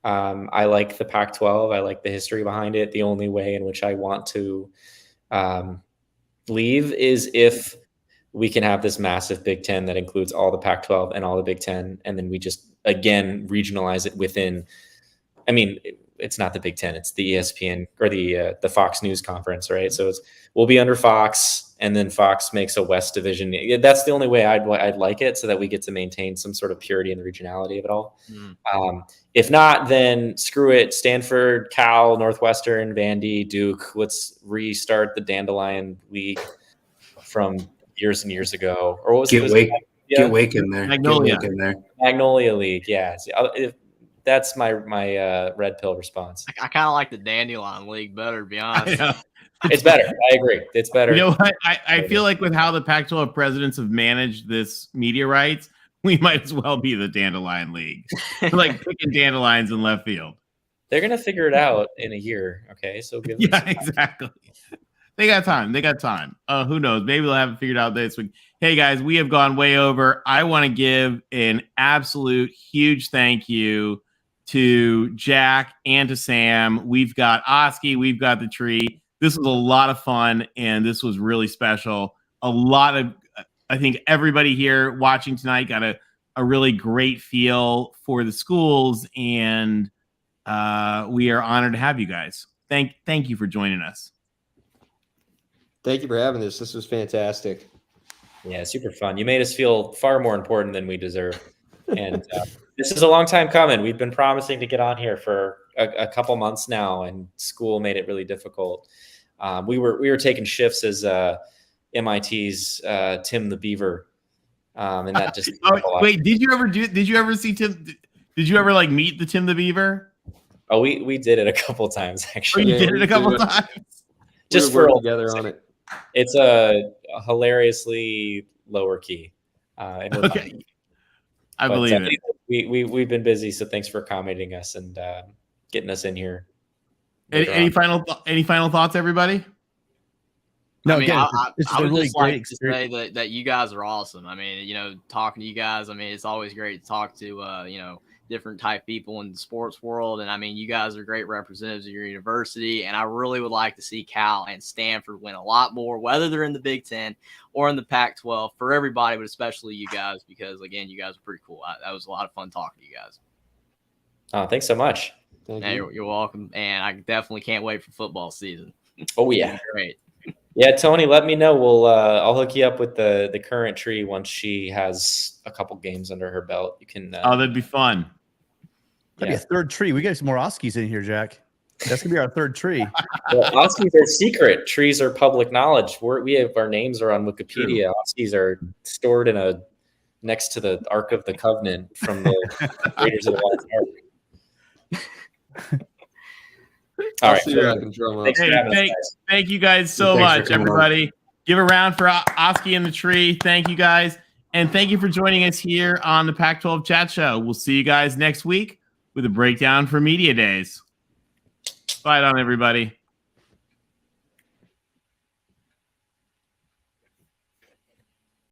I like the Pac-12. I like the history behind it. The only way in which I want to leave is if we can have this massive Big Ten that includes all the Pac-12 and all the Big Ten, and then we just again regionalize it within. I mean, it's not the Big Ten; it's the ESPN or the Fox News conference, right? So we'll be under Fox, and then Fox makes a West division. That's the only way I'd like it, so that we get to maintain some sort of purity in the regionality of it all. If not, then screw it. Stanford, Cal, Northwestern, Vandy, Duke. Let's restart the Dandelion League from years and years ago. Or what was it? Get Wake in there. Magnolia League. Yeah. That's my red pill response. I kind of like the Dandelion League better, to be honest. It's better. I agree. It's better. You know what? I feel like with how the Pac-12 presidents have managed this media rights, we might as well be the Dandelion League. Like picking dandelions in left field. They're going to figure it out in a year. Okay. So give them some exactly. They got time. Who knows? Maybe they'll have it figured out this week. Hey, guys, we have gone way over. I want to give an absolute huge thank you to Jack and to Sam. We've got OSKI. We've got the tree. This was a lot of fun, and this was really special. I think everybody here watching tonight got a really great feel for the schools, and we are honored to have you guys. Thank you for joining us. Thank you for having this. This was fantastic. Yeah, super fun. You made us feel far more important than we deserve. And this is a long time coming. We've been promising to get on here for a couple months now, and school made it really difficult. We were taking shifts as MIT's Tim the Beaver, and that just. Wait, did you ever see Tim? Did you ever meet the Tim the Beaver? Oh, we did it a couple times actually. Oh, you did it a couple times. Just for together on it. It's a hilariously lower key. Okay. I believe it. We've been busy, so thanks for accommodating us and getting us in here. Any final thoughts, everybody? No, I mean, I would just like to say that you guys are awesome. I mean, talking to you guys, I mean, it's always great to talk to, different type people in the sports world. And I mean, you guys are great representatives of your university. And I really would like to see Cal and Stanford win a lot more, whether they're in the Big Ten or in the Pac-12, for everybody, but especially you guys, because again, you guys are pretty cool. That was a lot of fun talking to you guys. Thanks so much. You're welcome. And I definitely can't wait for football season. Oh yeah. Great. Yeah, Tony, let me know. I'll hook you up with the current tree once she has a couple games under her belt. You can. That'd be fun. That'd be a third tree. We got some more OSKIs in here, Jack. That's gonna be our third tree. Well, OSKIs are secret. Trees are public knowledge. We have our names are on Wikipedia. OSKIs are stored next to the Ark of the Covenant from the Raiders of the Lost Ark. All right. Thank you guys so much, everybody. Give a round for OSKI and the tree. Thank you guys. And thank you for joining us here on the Pac-12 Chat Show. We'll see you guys next week with a breakdown for Media Days. Bye on everybody.